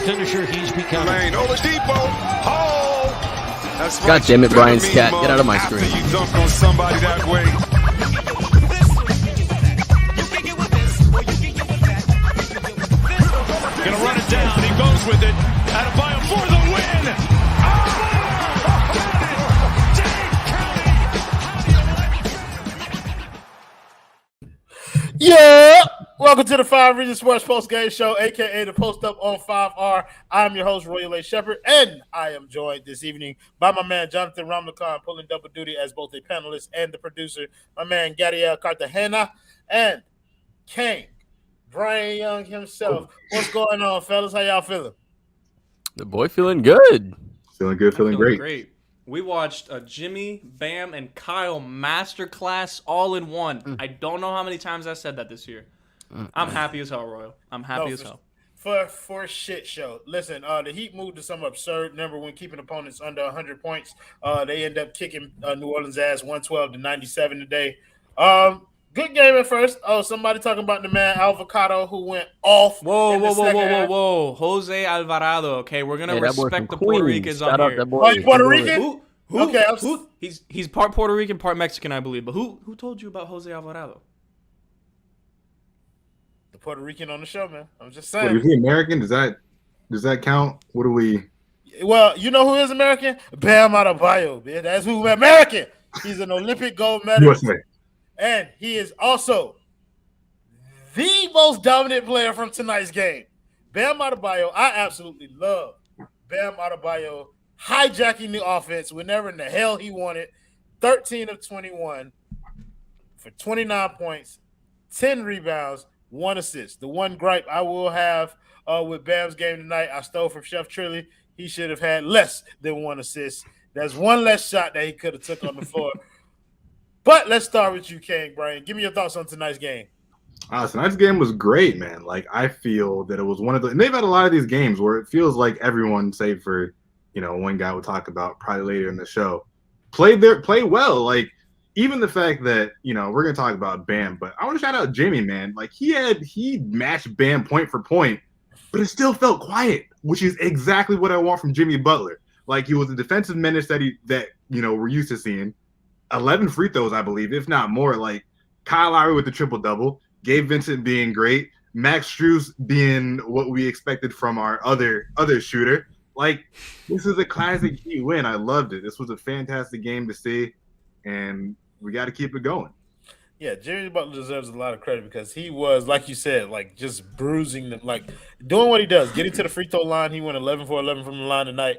finisher he's becoming. Lane, Oladipo. Oh! That's God right. damn it, You Brian's better cat. mean Get out of my after screen. you dunk on somebody that way. Gonna run it down. He goes with it. Adebayo for the win. Yeah, welcome to the Five Reasons Sports Post Game Show, aka the Post Up on 5R. I'm your host, Royal A. Shepherd, and I am joined this evening by my man Jonathan Ramlakan, pulling double duty as both a panelist and the producer. My man Gadiel Cartagena and King Brian Young himself. What's going on, fellas? How y'all feeling? The boy feeling good. Feeling good, feeling great. We watched a Jimmy, Bam, and Kyle masterclass all in one. I don't know how many times I said that this year. I'm happy as hell, Royal. I'm happy as hell. For a shit show. Listen, the Heat moved to some absurd number when keeping opponents under 100 points. They end up kicking New Orleans' ass 112-97 today. Good game at first. Oh, somebody talking about the man Avocado who went off. Whoa. Jose Alvarado. Okay, we're gonna respect the Puerto Ricans on here. Oh, he's Puerto Rican? Who? Okay, He's part Puerto Rican, part Mexican, I believe. But who told you about Jose Alvarado? The Puerto Rican on the show, man. I'm just Wait, saying. is he American? Does that count? What do we? Well, you know who is American? Bam Adebayo, man. That's who's American. He's an Olympic gold medalist. USA. And he is also the most dominant player from tonight's game. Bam Adebayo, I absolutely love Bam Adebayo hijacking the offense whenever in the hell he wanted. 13 of 21 for 29 points, 10 rebounds, 1 assist. The one gripe I will have with Bam's game tonight, I stole from Chef Trilly. He should have had less than 1 assist. There's one less shot that he could have took on the floor. But let's start with you, King, Brian. Give me your thoughts on tonight's game. Tonight's game was great, man. Like, I feel that it was one of the, and they've had a lot of these games where it feels like everyone, save for, one guy we'll talk about probably later in the show, play well. Like, even the fact that, we're going to talk about Bam, but I want to shout out Jimmy, man. Like, he matched Bam point for point, but it still felt quiet, which is exactly what I want from Jimmy Butler. Like, he was a defensive menace that we're used to seeing. 11 free throws, I believe, if not more. Like, Kyle Lowry with the triple-double, Gabe Vincent being great, Max Strus being what we expected from our other shooter. Like, this is a classic Heat win. I loved it. This was a fantastic game to see, and we got to keep it going. Yeah, Jimmy Butler deserves a lot of credit because he was, like you said, like just bruising them, like doing what he does, getting to the free throw line. He went 11 for 11 from the line tonight.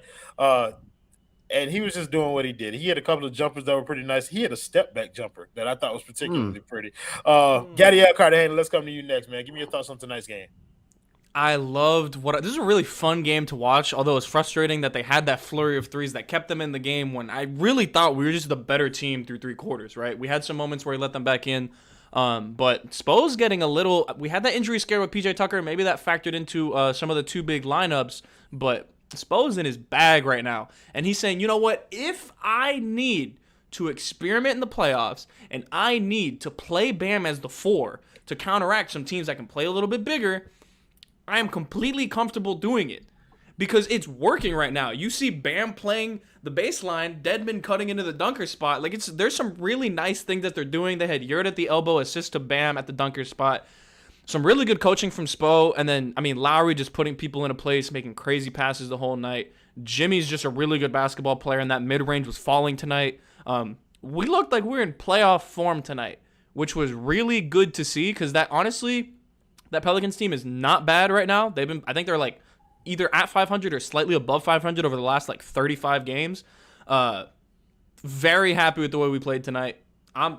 And he was just doing what he did. He had a couple of jumpers that were pretty nice. He had a step-back jumper that I thought was particularly pretty. Gadiel Cartagena, let's come to you next, man. Give me your thoughts on tonight's game. I loved this is a really fun game to watch, although it's frustrating that they had that flurry of threes that kept them in the game when I really thought we were just the better team through 3 quarters, right? We had some moments where he let them back in, but Spo's getting a little – we had that injury scare with P.J. Tucker. Maybe that factored into some of the 2 big lineups, but – Spo's in his bag right now, and he's saying, you know what, if I need to experiment in the playoffs and I need to play Bam as the 4 to counteract some teams that can play a little bit bigger, I am completely comfortable doing it because it's working right now. You see Bam playing the baseline, Dedmon cutting into the dunker spot. Like, there's some really nice things that they're doing. They had Yurt at the elbow, assist to Bam at the dunker spot. Some really good coaching from Spo, and then, Lowry just putting people in a place, making crazy passes the whole night. Jimmy's just a really good basketball player, and that mid-range was falling tonight. We looked like we were in playoff form tonight, which was really good to see, because that Pelicans team is not bad right now. I think they're like either at 500 or slightly above 500 over the last 35 games. Very happy with the way we played tonight.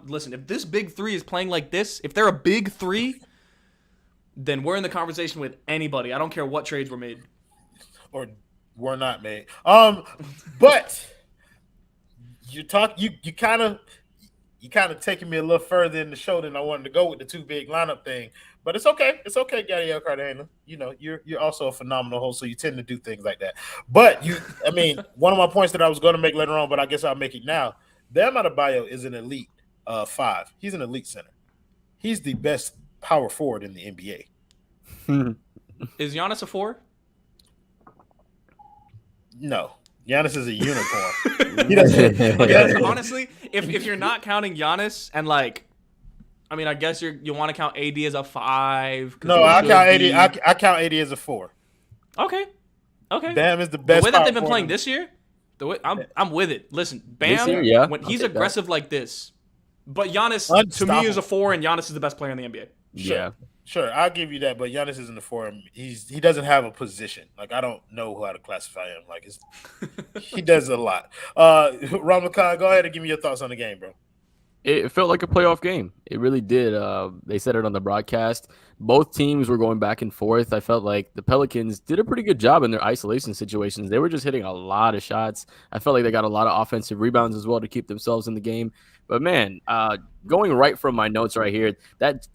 Listen, if this big 3 is playing like this, if they're a big 3, then we're in the conversation with anybody. I don't care what trades were made. Or were not made. But you kind of taking me a little further in the show than I wanted to go with the 2 big lineup thing. But it's okay. It's okay, Gadiel Cartagena. You're also a phenomenal host, so you tend to do things like that. But one of my points that I was going to make later on, but I guess I'll make it now. Bam Adebayo is an elite 5. He's an elite center. He's the best power forward in the NBA. Is Giannis a 4? No. Giannis is a unicorn. He doesn't. Okay, honestly, if you're not counting Giannis and like, I mean, I guess you want to count AD as a 5. No, I count AD. I count AD as a 4. Okay. Bam is the best. The way that they've been playing this year, I'm with it. Listen, Bam, year, when he's aggressive like this, but Giannis to me is a 4, and Giannis is the best player in the NBA. Sure, I'll give you that. But Giannis isn't a 4. He doesn't have a position. Like I don't know how to classify him. Like he does a lot. Ramakan, go ahead and give me your thoughts on the game, bro. It felt like a playoff game. It really did. They said it on the broadcast. Both teams were going back and forth. I felt like the Pelicans did a pretty good job in their isolation situations. They were just hitting a lot of shots. I felt like they got a lot of offensive rebounds as well to keep themselves in the game. But man, going right from my notes right here, that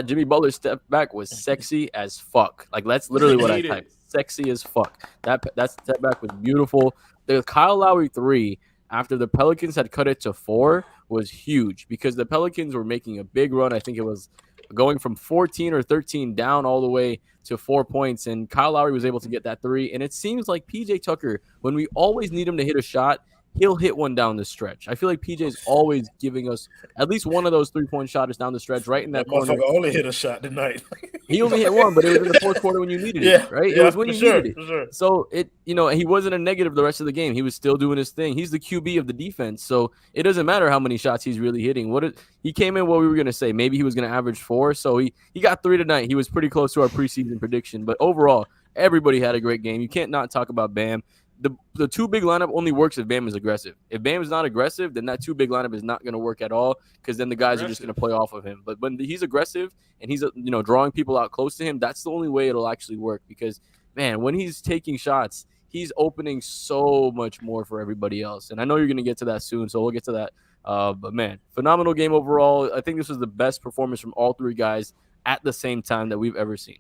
Jimmy Butler step back was sexy as fuck. Like that's literally what I typed. Sexy as fuck. That step back was beautiful. The Kyle Lowry 3 after the Pelicans had cut it to 4 was huge because the Pelicans were making a big run. I think it was going from 14 or 13 down all the way to 4 points, and Kyle Lowry was able to get that 3. And it seems like PJ Tucker, when we always need him to hit a shot, he'll hit one down the stretch. I feel like PJ is always giving us at least one of those 3-point shots down the stretch, right in that corner. Only hit a shot tonight. He only hit one, but it was in the fourth quarter when you needed it, right? It was when you needed it. Sure. So he wasn't a negative the rest of the game. He was still doing his thing. He's the QB of the defense, so it doesn't matter how many shots he's really hitting. He came in what we were gonna say. Maybe he was gonna average 4, so he got 3 tonight. He was pretty close to our preseason prediction, but overall, everybody had a great game. You can't not talk about Bam. The 2 big lineup only works if Bam is aggressive. If Bam is not aggressive, then that 2 big lineup is not going to work at all because then the guys are just going to play off of him. But when he's aggressive and he's drawing people out close to him, that's the only way it'll actually work because, man, when he's taking shots, he's opening so much more for everybody else. And I know you're going to get to that soon, so we'll get to that. But, man, phenomenal game overall. I think this was the best performance from all 3 guys at the same time that we've ever seen.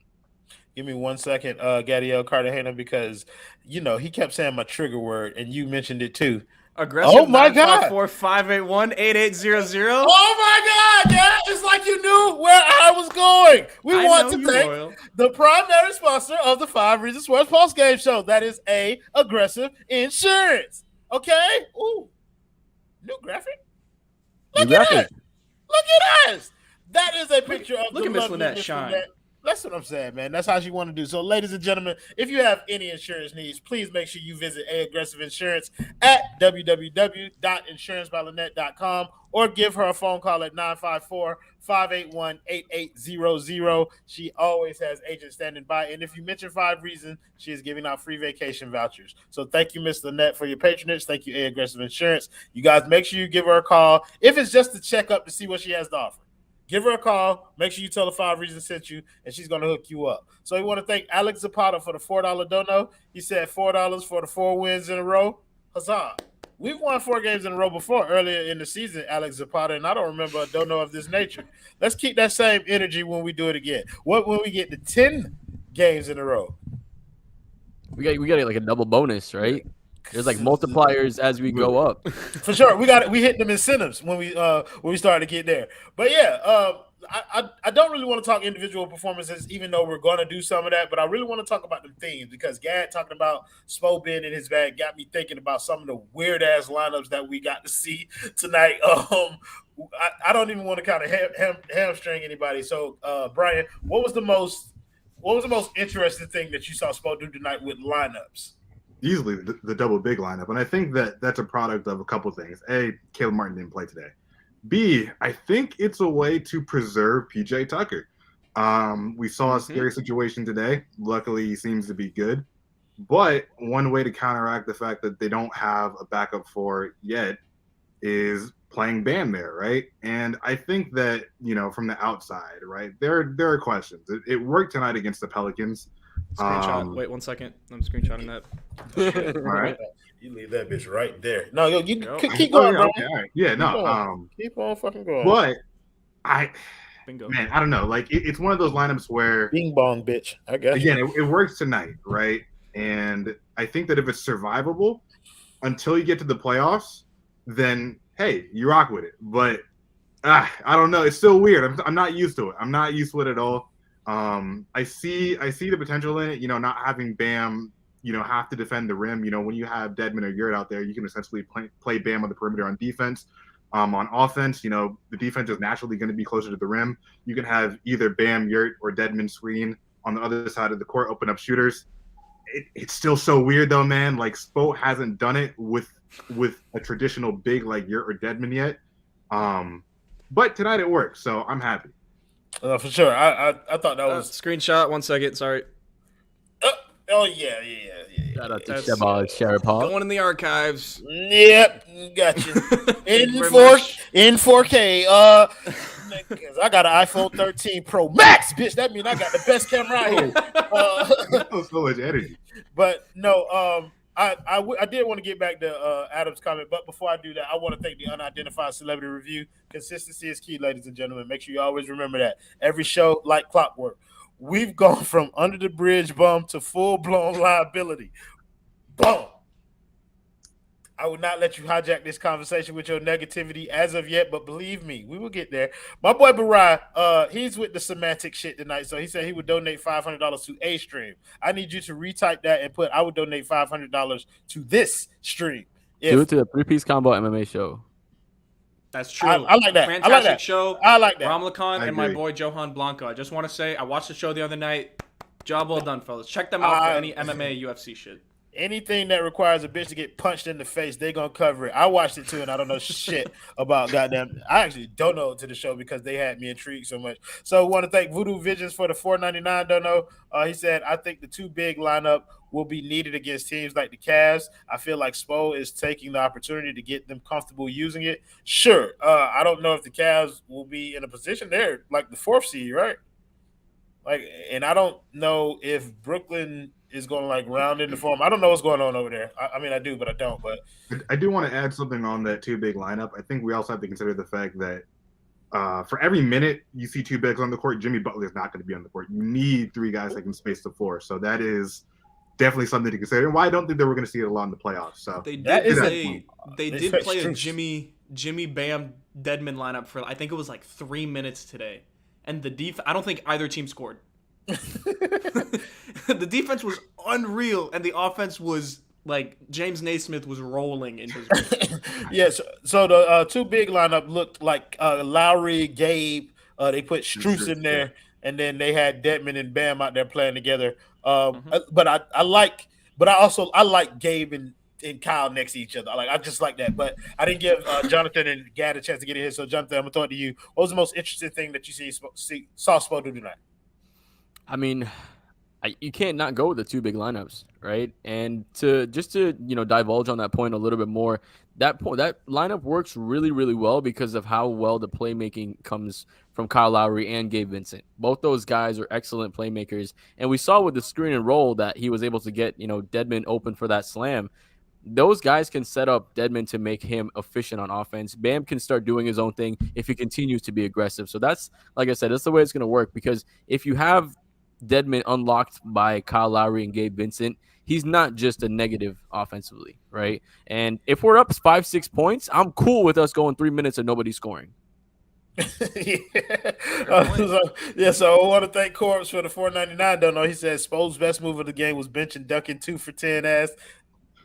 Give me 1 second, Gadiel Cartagena, because he kept saying my trigger word, and you mentioned it too. Aggressive. Oh my God! 581-8800. Oh my God! Yeah, it's like you knew where I was going. We want to thank the primary sponsor of the 5 Reasons Sports Post Game Show. That is Aggressive Insurance. Okay. Ooh, new graphic. Look at us. Look at us. That is a picture of look at Miss Lynette shine. That's what I'm saying, man. That's how she want to do. So, ladies and gentlemen, if you have any insurance needs, please make sure you visit Aggressive Insurance at www.insurancebylynette.com or give her a phone call at 954-581-8800. She always has agents standing by. And if you mention 5 Reasons, she is giving out free vacation vouchers. So thank you, Ms. Lynette, for your patronage. Thank you, Aggressive Insurance. You guys make sure you give her a call if it's just to check up to see what she has to offer. Give her a call. Make sure you tell her 5 Reasons sent you, and she's going to hook you up. So we want to thank Alex Zapata for the $4 dono. He said $4 for the 4 wins in a row. Huzzah. We've won 4 games in a row before earlier in the season, Alex Zapata, and I don't remember a dono of this nature. Let's keep that same energy when we do it again. What when we get to 10 games in a row? We got like a double bonus, right? There's like multipliers as we go up. For sure. We hit them incentives when we started to get there. But yeah, I don't really want to talk individual performances, even though we're going to do some of that. But I really want to talk about the themes because Gad talking about Spo being in his bag got me thinking about some of the weird ass lineups that we got to see tonight. I don't even want to kind of hamstring anybody. So Brian, what was the most interesting thing that you saw Spo do tonight with lineups? Easily the double big lineup. And I think that's a product of a couple things. A, Caleb Martin didn't play today. B, I think it's a way to preserve PJ Tucker. We saw a scary situation today. Luckily, he seems to be good. But one way to counteract the fact that they don't have a backup for it yet is playing Bam there, right? And I think that, from the outside, right, there are questions. It worked tonight against the Pelicans. Screenshot. Wait 1 second. I'm screenshotting that. All right. You leave that bitch right there. No, keep going, bro. Okay, all right. Yeah, no. Keep on fucking going. But Bingo. Man, I don't know. Like it's one of those lineups where Bing bong, bitch. I guess again it works tonight, right? And I think that if it's survivable until you get to the playoffs, then hey, you rock with it. But I don't know. It's still weird. I'm not used to it. I'm not used to it at all. I see the potential in it. Not having Bam have to defend the rim. When you have Dedmon or Yurt out there, you can essentially play Bam on the perimeter on defense. On offense, the defense is naturally going to be closer to the rim. You can have either Bam, Yurt, or Dedmon screen on the other side of the court, open up shooters. It's still so weird though, man. Like Spo hasn't done it with a traditional big like Yurt or Dedmon yet. But tonight it worked, so I'm happy. For sure. I thought that was screenshot. 1 second, sorry. Oh yeah. Shout out to Sharapov. Going in the archives. Yep, gotcha. in 4K. I got an iPhone 13 Pro Max, bitch. That means I got the best camera out here. So much energy. But no, I did want to get back to Adam's comment, but before I do that, I want to thank the Unidentified Celebrity Review. Consistency is key, ladies and gentlemen. Make sure you always remember that. Every show, like clockwork. We've gone from under the bridge bum to full-blown liability. Boom. I would not let you hijack this conversation with your negativity as of yet, but believe me, we will get there. My boy Barai, he's with the semantic shit tonight, so he said he would donate $500 to a stream. I need you to retype that and put, I would donate $500 to this stream. Do it to the 3-piece combo MMA show. That's true. I like that. Fantastic I like that. show. I like that. Ramla Khan and my boy Johan Blanco. I just want to say, I watched the show the other night. Job well done, fellas. Check them out for any MMA, UFC shit. Anything that requires a bitch to get punched in the face, they gonna cover it. I watched it too, and I don't know shit about goddamn. I actually don't know to the show because they had me intrigued so much. So, want to thank Voodoo Visions for the $4.99. Don't know. He said, I think the two big lineup will be needed against teams like the Cavs. I feel like Spo is taking the opportunity to get them comfortable using it. Sure. I don't know if the Cavs will be in a position there, like the 4th seed, right? And I don't know if Brooklyn is going to like round into form. I don't know what's going on over there. I mean, I do, but I don't. But I do want to add something on that two big lineup. I think we also have to consider the fact that for every minute you see two bigs on the court, Jimmy Butler is not going to be on the court. You need 3 guys that can space the floor. So that is definitely something to consider. And why I don't think that we're going to see it a lot in the playoffs. So they did play a Jimmy Bam Dedmon lineup for I think it was like 3 minutes today. And I don't think either team scored. The defense was unreal, and the offense was like James Naismith was rolling in his. Yes. So the two big lineup looked like Lowry, Gabe. They put Strus in there, and then they had Dedmon and Bam out there playing together. But I like Gabe and Kyle next to each other. I just like that. But I didn't give Jonathan and Gad a chance to get in here. So Jonathan, I'm gonna throw it to you. What was the most interesting thing that you saw Spo do tonight? I mean, you can't not go with the two big lineups, right? And to divulge on that point a little bit more, that lineup works really, really well because of how well the playmaking comes from Kyle Lowry and Gabe Vincent. Both those guys are excellent playmakers, and we saw with the screen and roll that he was able to get Dedmon open for that slam. Those guys can set up Dedmon to make him efficient on offense. Bam can start doing his own thing if he continues to be aggressive. So that's, like I said, that's the way it's going to work, because if you have Dedmon unlocked by Kyle Lowry and Gabe Vincent, he's not just a negative offensively, right? And if we're up 5-6 points, I'm cool with us going 3 minutes and nobody scoring. So I want to thank Corbs for the $4.99. Don't know. He says Spo's best move of the game was benching Duncan 2 for 10 ass.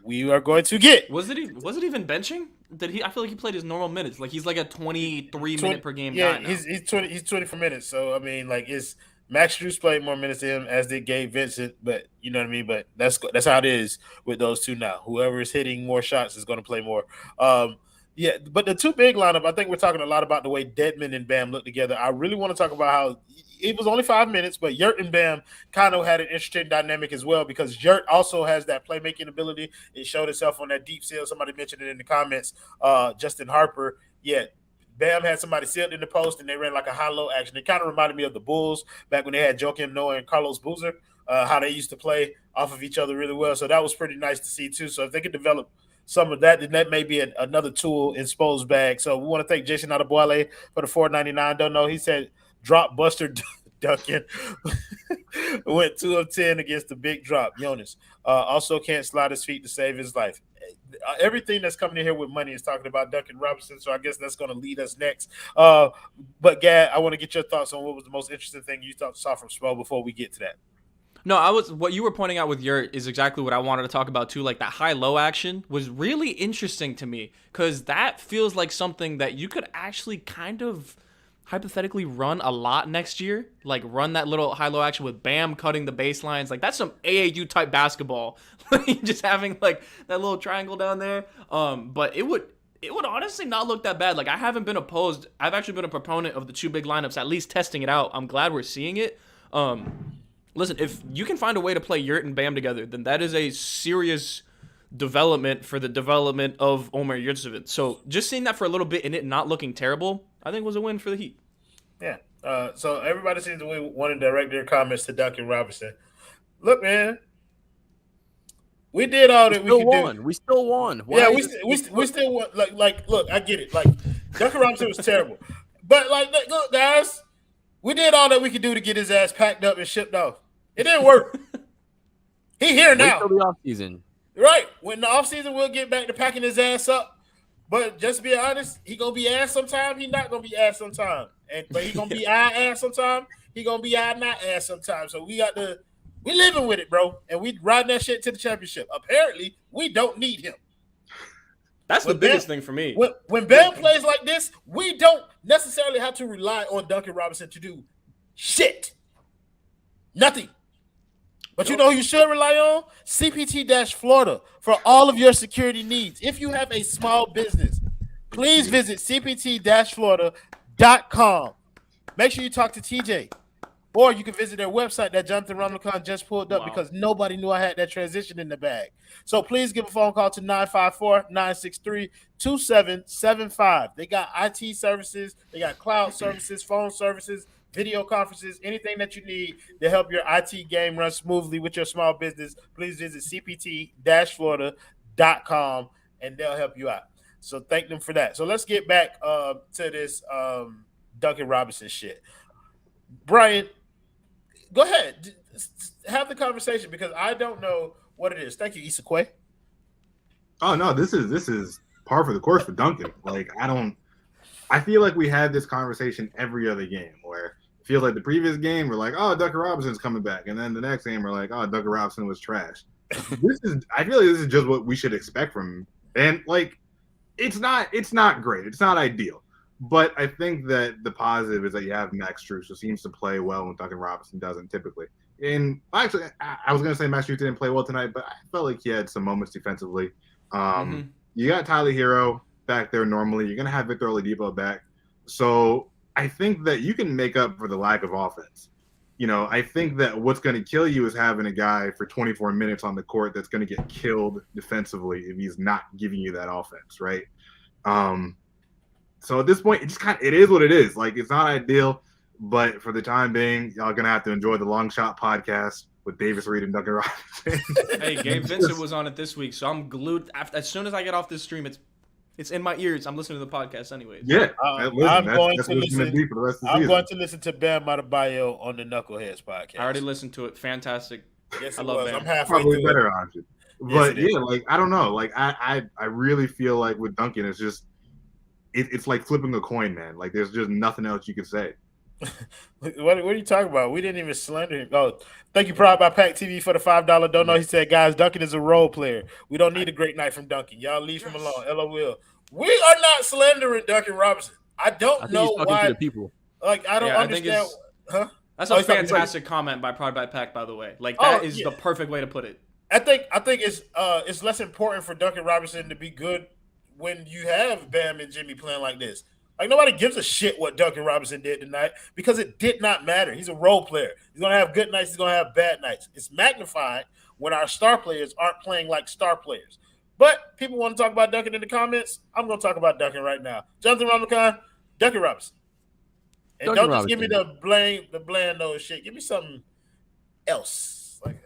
We are going to get. Was it even benching? I feel like he played his normal minutes. Like he's like a 23 minute per game guy now. He's 24 minutes. So I mean, like it's Max Strus played more minutes than him, as did Gabe Vincent. But you know what I mean. But that's how it is with those two now. Whoever is hitting more shots is going to play more. Yeah, but the two big lineup, I think we're talking a lot about the way Dedmon and Bam look together. I really want to talk about how it was only 5 minutes, but Yurt and Bam kind of had an interesting dynamic as well, because Yurt also has that playmaking ability. It showed itself on that deep seal. Somebody mentioned it in the comments. Justin Harper. Yeah, Bam had somebody sealed in the post, and they ran like a high-low action. It kind of reminded me of the Bulls back when they had Joakim Noah and Carlos Boozer, how they used to play off of each other really well. So that was pretty nice to see too. So if they could develop some of that, then that may be another tool in Spo's bag. So we want to thank Jason Adeboale for the $4.99. Don't know. He said drop Buster Duncan went 2 of 10 against the big drop. Jonas also can't slide his feet to save his life. Everything that's coming in here with money is talking about Duncan Robinson, so I guess that's going to lead us next. But Gad, I want to get your thoughts on what was the most interesting thing you saw from Spo before we get to that. No, what you were pointing out with Yurt is exactly what I wanted to talk about too. Like that high-low action was really interesting to me because that feels like something that you could actually kind of hypothetically run a lot next year. Like run that little high-low action with Bam cutting the baselines. Like that's some AAU type basketball. Just having like that little triangle down there. But it would honestly not look that bad. Like I haven't been opposed. I've actually been a proponent of the two big lineups, at least testing it out. I'm glad we're seeing it. Listen, if you can find a way to play Yurt and Bam together, then that is a serious development for the development of Omer Yurtseven. So just seeing that for a little bit and it not looking terrible, I think was a win for the Heat. Yeah. So everybody seems to want to direct their comments to Duncan Robinson. Look, man, we did all that we could do. We still won. Yeah, we still won. Like, look, I get it. Like, Duncan Robinson was terrible, but like, look, guys, we did all that we could do to get his ass packed up and shipped off. It didn't work. He here now. Wait till the offseason. Right. When the offseason, we'll get back to packing his ass up. But just to be honest, he gonna be ass sometime. He not gonna be ass sometime. But he gonna be our ass sometime. He gonna be our not ass sometime. So we living with it, bro. And we riding that shit to the championship. Apparently, we don't need him. That's the biggest thing for me. When Bam plays like this, we don't necessarily have to rely on Duncan Robinson to do shit. Nothing. But you know who you should rely on? CPT-Florida for all of your security needs. If you have a small business, please visit cpt-florida.com. Make sure you talk to TJ. Or you can visit their website that Jonathan Ramlicon just pulled up because nobody knew I had that transition in the bag. So please give a phone call to 954-963-2775. They got IT services. They got cloud services, phone services, video conferences, anything that you need to help your IT game run smoothly with your small business. Please visit cpt-florida.com and they'll help you out. So thank them for that. So let's get back to this Duncan Robinson shit. Brian, go ahead. Have the conversation because I don't know what it is. Thank you, Issa Quay. Oh no, this is par for the course for Duncan. Like I feel like we had this conversation every other game where it feels like the previous game we're like, oh, Duncan Robinson's coming back, and then the next game we're like, oh, Duncan Robinson was trash. I feel like this is just what we should expect from him. And like it's not great. It's not ideal. But I think that the positive is that you have Max Strus, who seems to play well when Duncan Robinson doesn't typically. And actually, I was going to say Max Strus didn't play well tonight, but I felt like he had some moments defensively. You got Tyler Hero back there normally. You're going to have Victor Oladipo back. So I think that you can make up for the lack of offense. You know, I think that what's going to kill you is having a guy for 24 minutes on the court that's going to get killed defensively if he's not giving you that offense, right? So at this point, it is what it is. Like, it's not ideal, but for the time being, y'all gonna have to enjoy the Long Shot podcast with Davis Reed and Duncan Robinson. Hey, Gabe Vincent was on it this week, so I'm glued. As soon as I get off this stream, it's in my ears. I'm listening to the podcast anyways. Yeah, I'm going to listen to Bam Adebayo on the Knuckleheads podcast. I already listened to it. Fantastic. Yes, I love Bam. I'm halfway Probably through better it. option. But yeah, like I don't know. Like I really feel like with Duncan, it's just it's like flipping a coin, man. Like there's just nothing else you can say. What are you talking about? We didn't even slander him. Oh, thank you, Pride by Pack TV for the $5 don't know. He said, guys, Duncan is a role player. We don't need a great night from Duncan. Y'all leave him alone. LOL. We are not slandering Duncan Robinson. I don't know why. To the people. Like I don't understand. Huh? That's a fantastic comment by Pride by Pack, by the way. Like that is the perfect way to put it. I think it's less important for Duncan Robinson to be good when you have Bam and Jimmy playing like this. Like nobody gives a shit what Duncan Robinson did tonight because it did not matter. He's a role player. He's gonna have good nights. He's gonna have bad nights. It's magnified when our star players aren't playing like star players. But people want to talk about Duncan in the comments. I'm gonna talk about Duncan right now. Jonathan Ramlicon, Duncan Robinson. And Duncan don't just Robinson. give me the bland nose shit. Give me something else. Like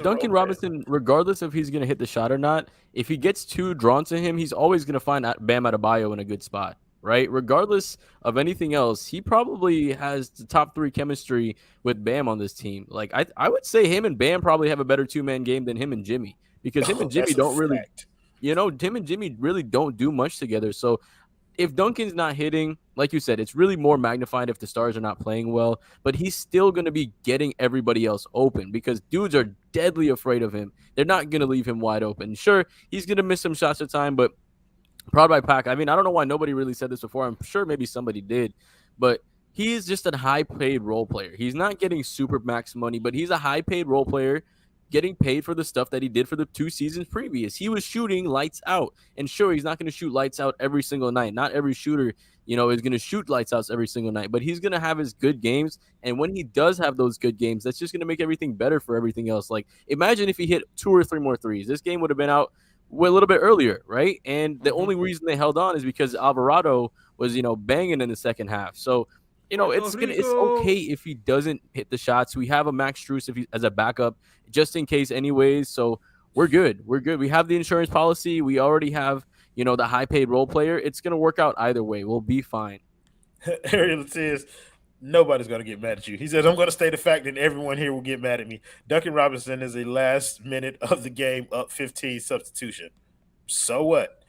Duncan Robinson, regardless if he's going to hit the shot or not, if he gets too drawn to him, he's always going to find Bam Adebayo in a good spot, right? Regardless of anything else, he probably has the top 3 chemistry with Bam on this team. Like I would say him and Bam probably have a better 2-man game than him and Jimmy because him and Jimmy don't really, him and Jimmy really don't do much together. So if Duncan's not hitting, like you said, it's really more magnified if the stars are not playing well, but he's still going to be getting everybody else open because dudes are deadly afraid of him. They're not going to leave him wide open. Sure, he's going to miss some shots at time, but proud by Pac. I mean, I don't know why nobody really said this before. I'm sure maybe somebody did, but he's just a high-paid role player. He's not getting super max money, but he's a high-paid role player getting paid for the stuff that he did for the 2 seasons previous. He was shooting lights out. And sure, he's not going to shoot lights out every single night. Not every shooter, is going to shoot lights out every single night, but he's going to have his good games. And when he does have those good games, that's just going to make everything better for everything else. Like, imagine if he hit 2 or 3 more threes. This game would have been out a little bit earlier, right? And the only reason they held on is because Alvarado was, banging in the second half. So, it's okay if he doesn't hit the shots. We have a Max Strus as a backup just in case anyways. So we're good. We have the insurance policy. We already have, the high paid role player. It's going to work out either way. We'll be fine. Ariel says, nobody's going to get mad at you. He says, I'm going to state the fact that everyone here will get mad at me. Duncan Robinson is a last minute of the game up 15 substitution. So what?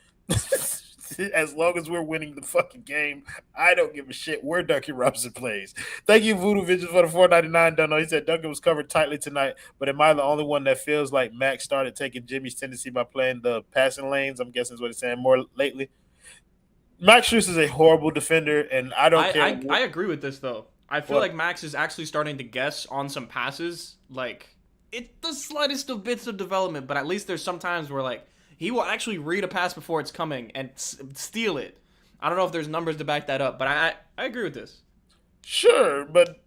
As long as we're winning the fucking game, I don't give a shit where Duncan Robinson plays. Thank you, Voodoo Visions, for the $4.99 dono. He said Duncan was covered tightly tonight, but am I the only one that feels like Max started taking Jimmy's tendency by playing the passing lanes? I'm guessing is what he's saying more lately. Max Strus is a horrible defender, and I don't care. I agree with this, though. I feel like Max is actually starting to guess on some passes. Like, it's the slightest of bits of development, but at least there's some times where, like, he will actually read a pass before it's coming and steal it. I don't know if there's numbers to back that up, but I agree with this. Sure, but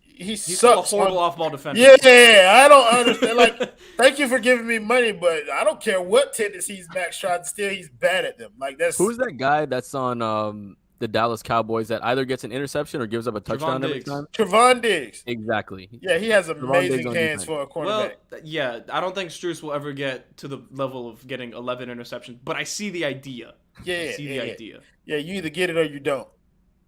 he's still a horrible off-ball defender. Yeah, I don't understand. Like, thank you for giving me money, but I don't care what tendencies Max tried to steal. He's bad at them. Like, who's that guy that's on the Dallas Cowboys that either gets an interception or gives up a touchdown every time? Trevon Diggs. Exactly. Yeah, he has amazing hands for a cornerback. Well, yeah, I don't think Strus will ever get to the level of getting 11 interceptions, but I see the idea. Yeah, idea. Yeah, you either get it or you don't.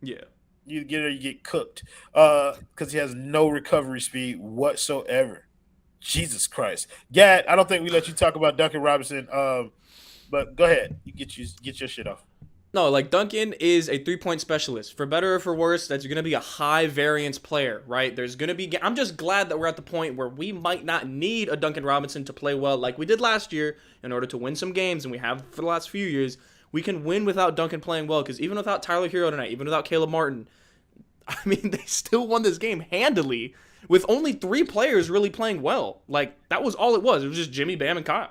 Yeah. You either get it or you get cooked. Because he has no recovery speed whatsoever. Jesus Christ. Gad, I don't think we let you talk about Duncan Robinson. But go ahead. You get your shit off. No, like Duncan is a 3-point specialist. For better or for worse, that's going to be a high variance player, right? There's going to be. I'm just glad that we're at the point where we might not need a Duncan Robinson to play well like we did last year in order to win some games, and we have for the last few years. We can win without Duncan playing well because even without Tyler Hero tonight, even without Caleb Martin, I mean, they still won this game handily with only 3 players really playing well. Like, that was all it was. It was just Jimmy, Bam, and Kyle.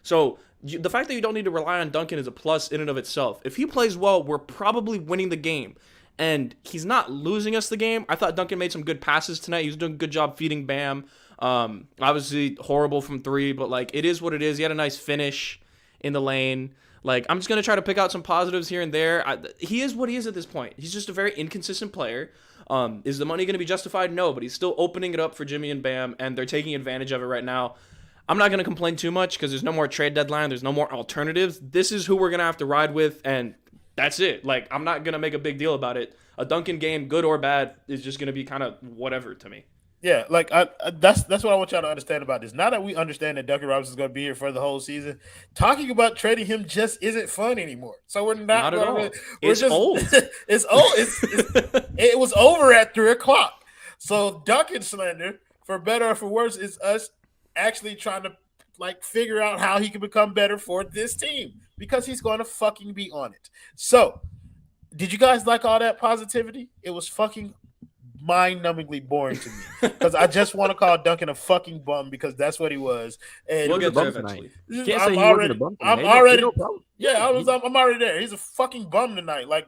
So the fact that you don't need to rely on Duncan is a plus in and of itself. If he plays well, we're probably winning the game. And he's not losing us the game. I thought Duncan made some good passes tonight. He was doing a good job feeding Bam. Obviously horrible from 3, but like it is what it is. He had a nice finish in the lane. Like, I'm just going to try to pick out some positives here and there. He is what he is at this point. He's just a very inconsistent player. Is the money going to be justified? No, but he's still opening it up for Jimmy and Bam, and they're taking advantage of it right now. I'm not going to complain too much because there's no more trade deadline. There's no more alternatives. This is who we're going to have to ride with, and that's it. Like, I'm not going to make a big deal about it. A Duncan game, good or bad, is just going to be kind of whatever to me. Yeah, like that's what I want y'all to understand about this. Now that we understand that Duncan Robinson is going to be here for the whole season, talking about trading him just isn't fun anymore. So we're not at all. It's old. It's old. It was over at 3:00. So Duncan slander, for better or for worse, is us actually trying to like figure out how he can become better for this team because he's going to fucking be on it. So, did you guys like all that positivity? It was fucking mind-numbingly boring to me because I just want to call Duncan a fucking bum because that's what he was. And we'll get there eventually. I'm already there. He's a fucking bum tonight. Like,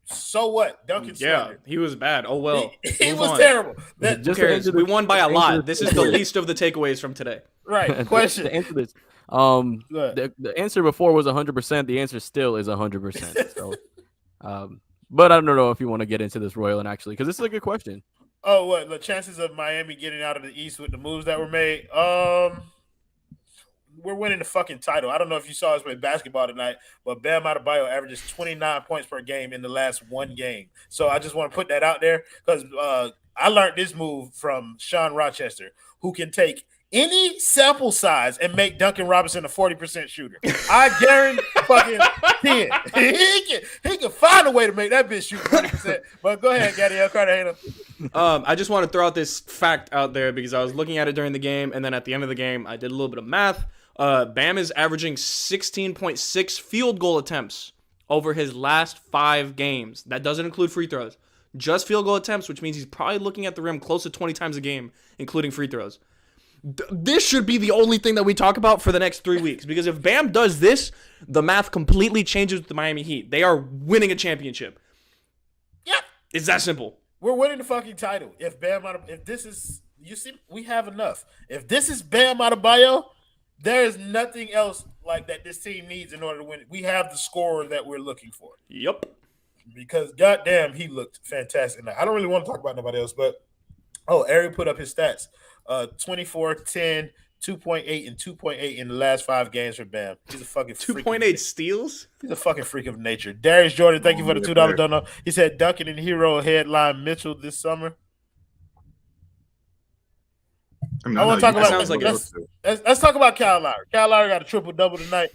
so what? Duncan slander. He was bad. Oh well. He was terrible. Who cares? We won by a lot. This is the least of the takeaways from today. Right. Question. To answer this, the answer before was 100%. The answer still is 100%. So, but I don't know if you want to get into this, Royal, and actually, because this is a good question. Oh, what the chances of Miami getting out of the East with the moves that were made? We're winning the fucking title. I don't know if you saw us play basketball tonight, but Bam Adebayo averages 29 points per game in the last one game. So I just want to put that out there because I learned this move from Sean Rochester, who can take any sample size and make Duncan Robinson a 40% shooter. I guarantee fucking it. He find a way to make that bitch shoot 40%. But go ahead, Gadiel Cartagena. I just want to throw out this fact out there because I was looking at it during the game, and then at the end of the game, I did a little bit of math. Bam is averaging 16.6 field goal attempts over his last 5 games. That doesn't include free throws. Just field goal attempts, which means he's probably looking at the rim close to 20 times a game, including free throws. This should be the only thing that we talk about for the next 3 weeks, because if Bam does this, the math completely changes with the Miami Heat. They are winning a championship. Yep. It's that simple. We're winning the fucking title. If this is, you see, we have enough. If this is Bam Adebayo, there is nothing else like that this team needs in order to win it. We have the scorer that we're looking for. Yep. Because goddamn, he looked fantastic. Now, I don't really want to talk about nobody else, but Ari put up his stats: 24, 10, 2.8, and 2.8 in the last 5 games for Bam. He's a fucking 2.8 steals. He's a fucking freak of nature. Darius Jordan, thank you for the $2 donut. He said Duncan and Hero headline Mitchell this summer. I want to talk about. Sounds like let's talk about Kyle Lowry. Kyle Lowry got a triple-double tonight.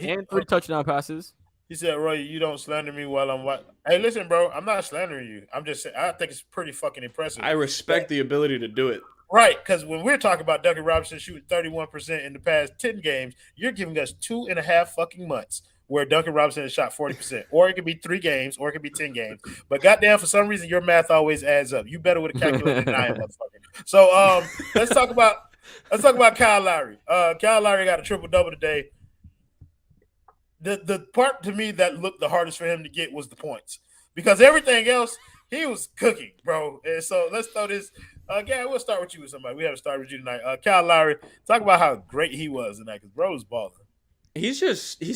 And 3 touchdown passes. He said, Roy, you don't slander me while I'm what? Hey, listen, bro, I'm not slandering you. I'm just saying, I think it's pretty fucking impressive. I respect the ability to do it. Right, because when we're talking about Duncan Robinson shooting 31% in the past 10 games, you're giving us 2.5 fucking months where Duncan Robinson has shot 40%. Or it could be 3 games, or it could be 10 games. But goddamn, for some reason, your math always adds up. You better with a calculator than I am, motherfucker. So let's talk about Kyle Lowry. Kyle Lowry got a triple-double today. The part to me that looked the hardest for him to get was the points, because everything else he was cooking, bro. And so let's throw this. Gary, we'll start with you with somebody. We haven't started with you tonight. Kyle Lowry, talk about how great he was tonight, because bro was balling. He's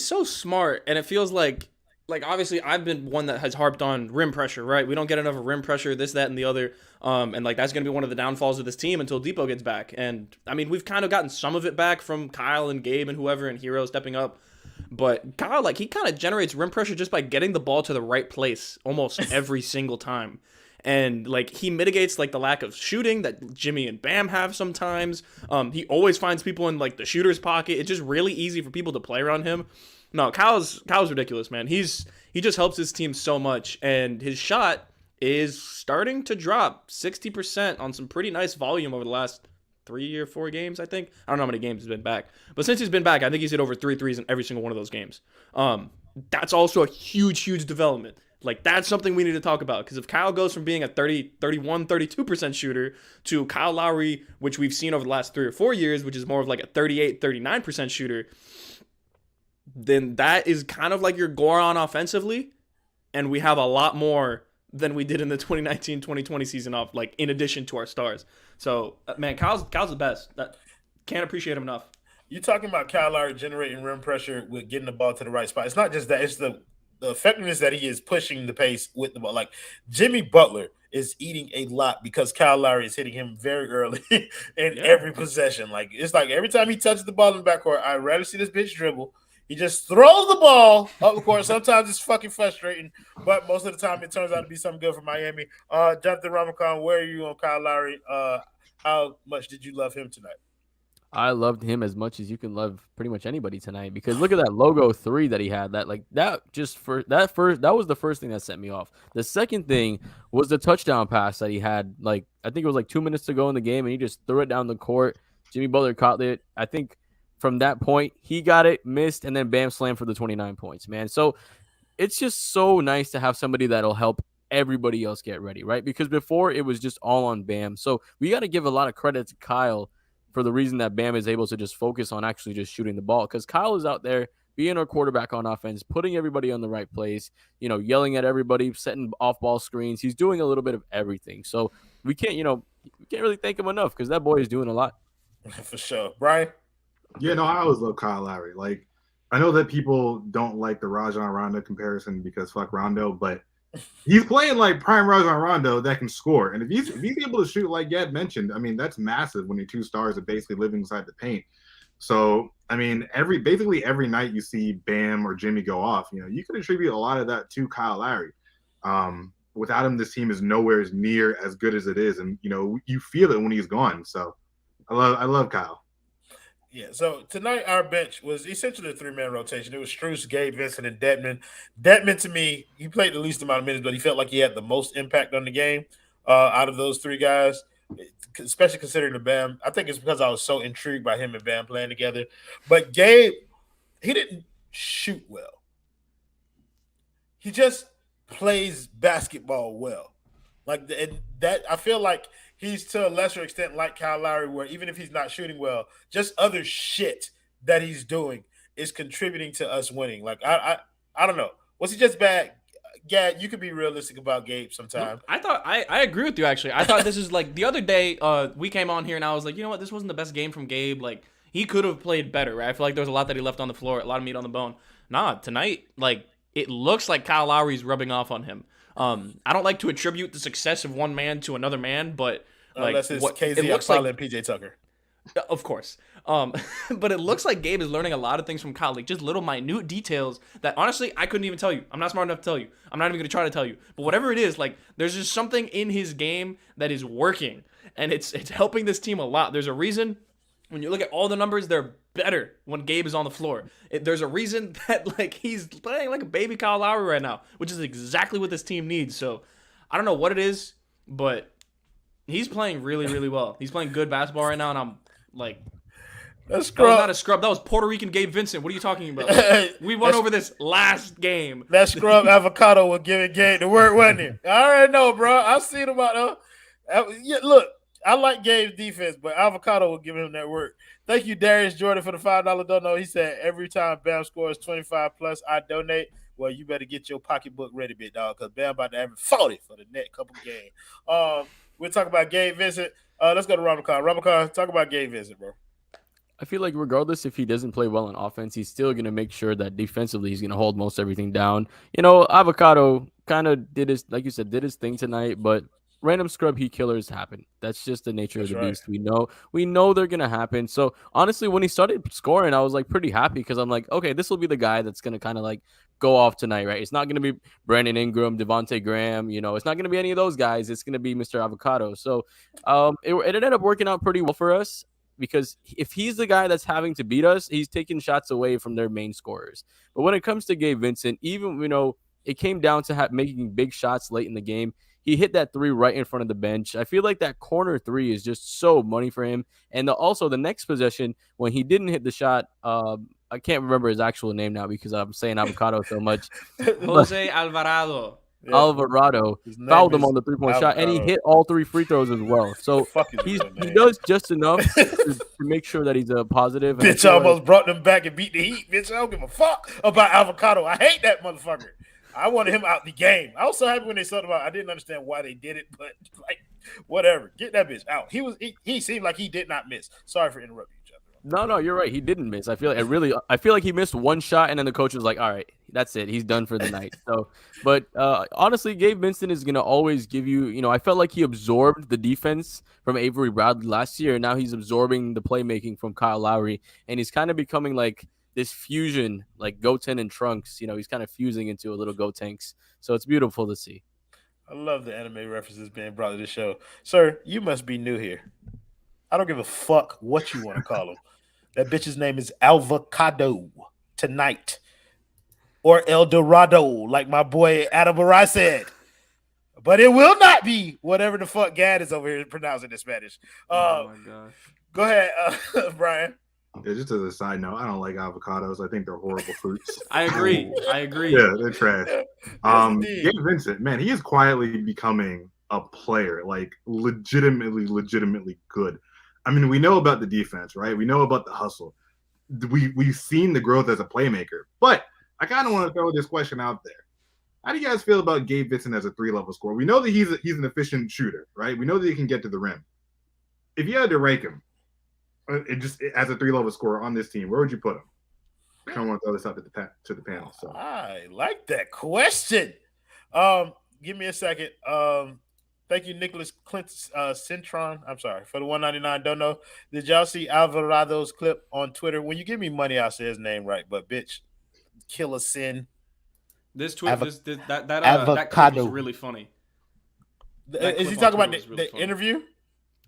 so smart, and it feels like obviously I've been one that has harped on rim pressure, right? We don't get enough of rim pressure, this, that, and the other. And like that's going to be one of the downfalls of this team until Depot gets back. And I mean, we've kind of gotten some of it back from Kyle and Gabe and whoever and Hero stepping up. But Kyle, like, he kind of generates rim pressure just by getting the ball to the right place almost every single time. And, like, he mitigates, like, the lack of shooting that Jimmy and Bam have sometimes. He always finds people in, like, the shooter's pocket. It's just really easy for people to play around him. No, Kyle's ridiculous, man. He just helps his team so much. And his shot is starting to drop 60% on some pretty nice volume over the last 3 or 4 games, I think. I don't know how many games he's been back. But since he's been back, I think he's hit over 3 threes in every single one of those games. That's also a huge, huge development. Like, that's something we need to talk about. Because if Kyle goes from being a 30, 31, 32% shooter to Kyle Lowry, which we've seen over the last 3 or 4 years, which is more of like a 38, 39% shooter, then that is kind of like your Goron offensively. And we have a lot more than we did in the 2019-2020 season off, like, in addition to our stars. So, man, Kyle's the best. Can't appreciate him enough. You're talking about Kyle Lowry generating rim pressure with getting the ball to the right spot. It's not just that. It's the effectiveness that he is pushing the pace with the ball. Like, Jimmy Butler is eating a lot because Kyle Lowry is hitting him very early in every possession. Like, it's like every time he touches the ball in the backcourt, I'd rather see this bitch dribble. He just throws the ball up the court. Sometimes it's fucking frustrating, but most of the time it turns out to be something good for Miami. Jonathan Ramacon, where are you on Kyle Lowry? How much did you love him tonight? I loved him as much as you can love pretty much anybody tonight, because look at that logo 3 that he had. That was the first thing that set me off. The second thing was the touchdown pass that he had. Like, I think it was like 2 minutes to go in the game, and he just threw it down the court. Jimmy Butler caught it. I think from that point, he got it, missed, and then Bam slammed for the 29 points, man. So it's just so nice to have somebody that'll help everybody else get ready, right? Because before it was just all on Bam. So we got to give a lot of credit to Kyle for the reason that Bam is able to just focus on actually just shooting the ball, because Kyle is out there being our quarterback on offense, putting everybody on the right place, yelling at everybody, setting off-ball screens. He's doing a little bit of everything. So we can't really thank him enough, because that boy is doing a lot. For sure. Brian? Yeah, no, I always love Kyle Lowry. Like, I know that people don't like the Rajon Rondo comparison because fuck Rondo, but he's playing like prime Rajon Rondo that can score. And if he's able to shoot like Gad mentioned, I mean, that's massive when your 2 stars are basically living inside the paint. So, I mean, basically every night you see Bam or Jimmy go off, you can attribute a lot of that to Kyle Lowry. Without him, this team is nowhere near as good as it is. And, you feel it when he's gone. So I love Kyle. Yeah, so tonight our bench was essentially a three-man rotation. It was Strus, Gabe Vincent, and Detman. Detman, to me, he played the least amount of minutes, but he felt like he had the most impact on the game out of those three guys, especially considering the Bam. I think it's because I was so intrigued by him and Bam playing together. But Gabe, he didn't shoot well. He just plays basketball well. Like and that, I feel like he's to a lesser extent like Kyle Lowry, where even if he's not shooting well, just other shit that he's doing is contributing to us winning. Like I don't know. Was he just bad? Yeah, you could be realistic about Gabe sometime. I thought I agree with you actually. I thought this is like the other day we came on here and I was like, you know what, this wasn't the best game from Gabe. Like he could have played better, right? I feel like there was a lot that he left on the floor, a lot of meat on the bone. Nah, tonight, like it looks like Kyle Lowry's rubbing off on him. I don't like to attribute the success of one man to another man, but like unless it's what, KZ it looks Akpala like, and PJ Tucker. of course. But it looks like Gabe is learning a lot of things from Kyle, like just little minute details that honestly I couldn't even tell you. I'm not smart enough to tell you. I'm not even gonna try to tell you. But whatever it is, like there's just something in his game that is working, and it's helping this team a lot. There's a reason when you look at all the numbers, they're better when Gabe is on the floor. There's a reason that like he's playing like a baby Kyle Lowry right now, which is exactly what this team needs. So I don't know what it is, but he's playing really, really well. He's playing good basketball right now, and I'm like, that was not a scrub. That was Puerto Rican Gabe Vincent. What are you talking about? We went over this last game. That scrub avocado was giving Gabe the word, wasn't it? I already know, bro. I seen him out there. Yeah, look, I like Gabe's defense, but avocado will give him that work. Thank you, Darius Jordan, for the $5 dono. He said, every time Bam scores 25 plus, I donate. Well, you better get your pocketbook ready, big dog, because Bam about to average 40 for the next couple games. We'll talk about Gabe Vincent. Let's go to Ramakan. Ramakan, talk about Gabe Vincent, bro. I feel like regardless if he doesn't play well on offense, he's still going to make sure that defensively he's going to hold most everything down. You know, Avocado kind of did his, like you said, did his thing tonight, but random scrub heat killers happen. That's just the nature of the beast. We know they're going to happen. So honestly, when he started scoring, I was like pretty happy because I'm like, okay, this will be the guy that's going to kind of like go off tonight, right? It's not going to be Brandon Ingram, Devontae Graham, you know, it's not going to be any of those guys. It's going to be Mr. Avocado. So it ended up working out pretty well for us. Because if he's the guy that's having to beat us, he's taking shots away from their main scorers. But when it comes to Gabe Vincent, even, you know, it came down to making big shots late in the game. He hit that three right in front of the bench. I feel like that corner three is just so money for him. And also the next possession, when he didn't hit the shot, I can't remember his actual name now because I'm saying avocado so much. Jose Alvarado. Yeah. Alvarado fouled him on the three-point shot, and he hit all three free throws as well. So he does just enough to make sure that he's a positive. Bitch almost brought them back and beat the Heat. Bitch, I don't give a fuck about Avocado. I hate that motherfucker. I wanted him out the game. I was so happy when they said about. I didn't understand why they did it, but like, whatever. Get that bitch out. He seemed like he did not miss. Sorry for interrupting each other. No, you're right. He didn't miss. I feel like he missed one shot, and then the coach was like, "All right, that's it. He's done for the night." So, but honestly, Gabe Vincent is gonna always give you. You know, I felt like he absorbed the defense from Avery Bradley last year, and now he's absorbing the playmaking from Kyle Lowry, and he's kind of becoming like this fusion, like Goten and Trunks. You know, he's kind of fusing into a little Gotenks. So it's beautiful to see. I love the anime references being brought to the show, sir. You must be new here. I don't give a fuck what you want to call him. That bitch's name is Avocado tonight. Or El Dorado, like my boy Adam Barai said. But it will not be whatever the fuck Gad is over here pronouncing in Spanish. Oh my gosh. Go ahead, Brian. Yeah, just as a side note, I don't like avocados. I think they're horrible fruits. I agree. Yeah, they're trash. Gabe Vincent, man, he is quietly becoming a player, like legitimately good. I mean, we know about the defense, right? We know about the hustle. We've seen the growth as a playmaker. But I kind of want to throw this question out there. How do you guys feel about Gabe Vincent as a three-level scorer? We know that he's an efficient shooter, right? We know that he can get to the rim. If you had to rank him as a three-level scorer on this team, where would you put him? I kind of want to throw this out to the panel. So I like that question. Give me a second. Thank you, Nicholas Clint Centron. I'm sorry for the $1.99. Don't know. Did y'all see Alvarado's clip on Twitter? When you give me money, I'll say his name right. But bitch, Killer Sin. This tweet, that clip was really funny. Is he talking about the interview?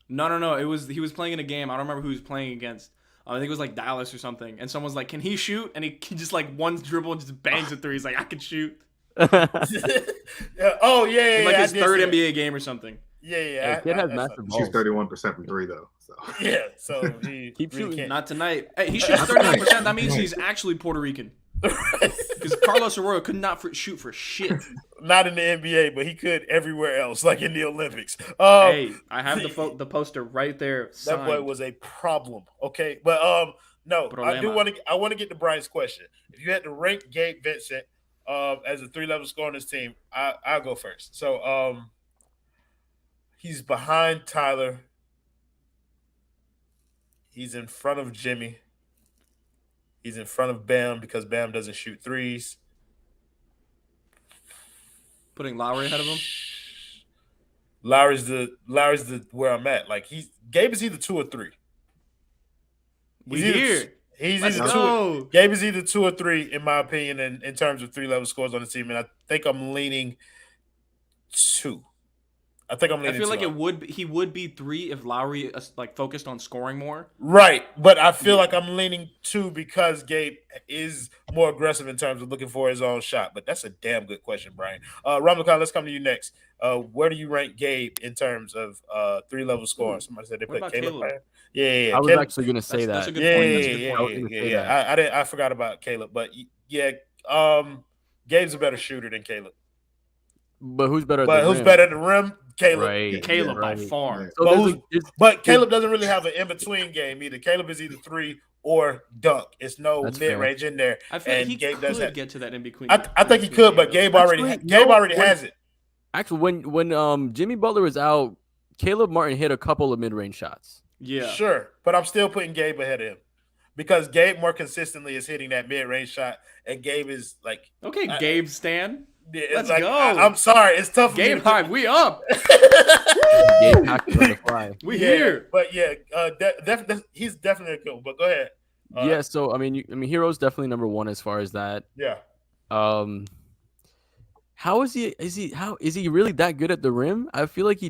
No. He was playing in a game. I don't remember who he was playing against. I think it was like Dallas or something, and someone's like, "Can he shoot?" And he just like one dribble and just bangs a three. He's like, "I can shoot." Oh yeah, In like yeah, his third NBA game or something. Yeah. Kid has massive Shoots balls. 31% from 3 though. So Yeah, so he Keep really shooting. can't. Not tonight. Hey, he shoots 39%. That means he's actually Puerto Rican. Because Carlos Arroyo could not shoot for shit. Not in the NBA, but he could everywhere else, like in the Olympics. Hey, I have the poster right there. That Signed. boy was a problem. Okay, but no, I want to get to Brian's question. If you had to rank Gabe Vincent as a 3-level scorer on this team, I'll go first. So he's behind Tyler. He's in front of Jimmy. He's in front of Bam because Bam doesn't shoot threes. Putting Lowry ahead of him. Lowry's the where I'm at. Like Gabe is either 2 or 3. We here. Let's go. Gabe is either 2 or 3 in my opinion, in terms of 3-level scores on the team, and I think I'm leaning 2. I feel like he would be 3 if Lowry like focused on scoring more. Right, but I feel like I'm leaning 2 because Gabe is more aggressive in terms of looking for his own shot. But that's a damn good question, Brian. Ramakan, let's come to you next. Where do you rank Gabe in terms of 3-level scoring? Somebody said they put Caleb. Yeah. I was actually going to say that. That's a good point. Yeah. I forgot about Caleb, but yeah, Gabe's a better shooter than Caleb. But who's better? Who's better at the rim? Caleb. Right. Caleb by far. So but Caleb doesn't really have an in-between game either. Caleb is either 3 or dunk. It's no mid-range in there. I feel like he Gabe could get to that in-between. I think he could, but Gabe already has it. Actually, when Jimmy Butler was out, Caleb Martin hit a couple of mid-range shots. Yeah. Sure, but I'm still putting Gabe ahead of him because Gabe more consistently is hitting that mid-range shot, and Gabe is like... Okay, Gabe Stan. Yeah, Let's like, go. I'm sorry. It's tough. Game time. We up. Game hacked on the fly. We here. But yeah, he's definitely a cool. But go ahead. Yeah. So I mean, Hero's definitely number 1 as far as that. Yeah. How is he? Is he really that good at the rim? I feel like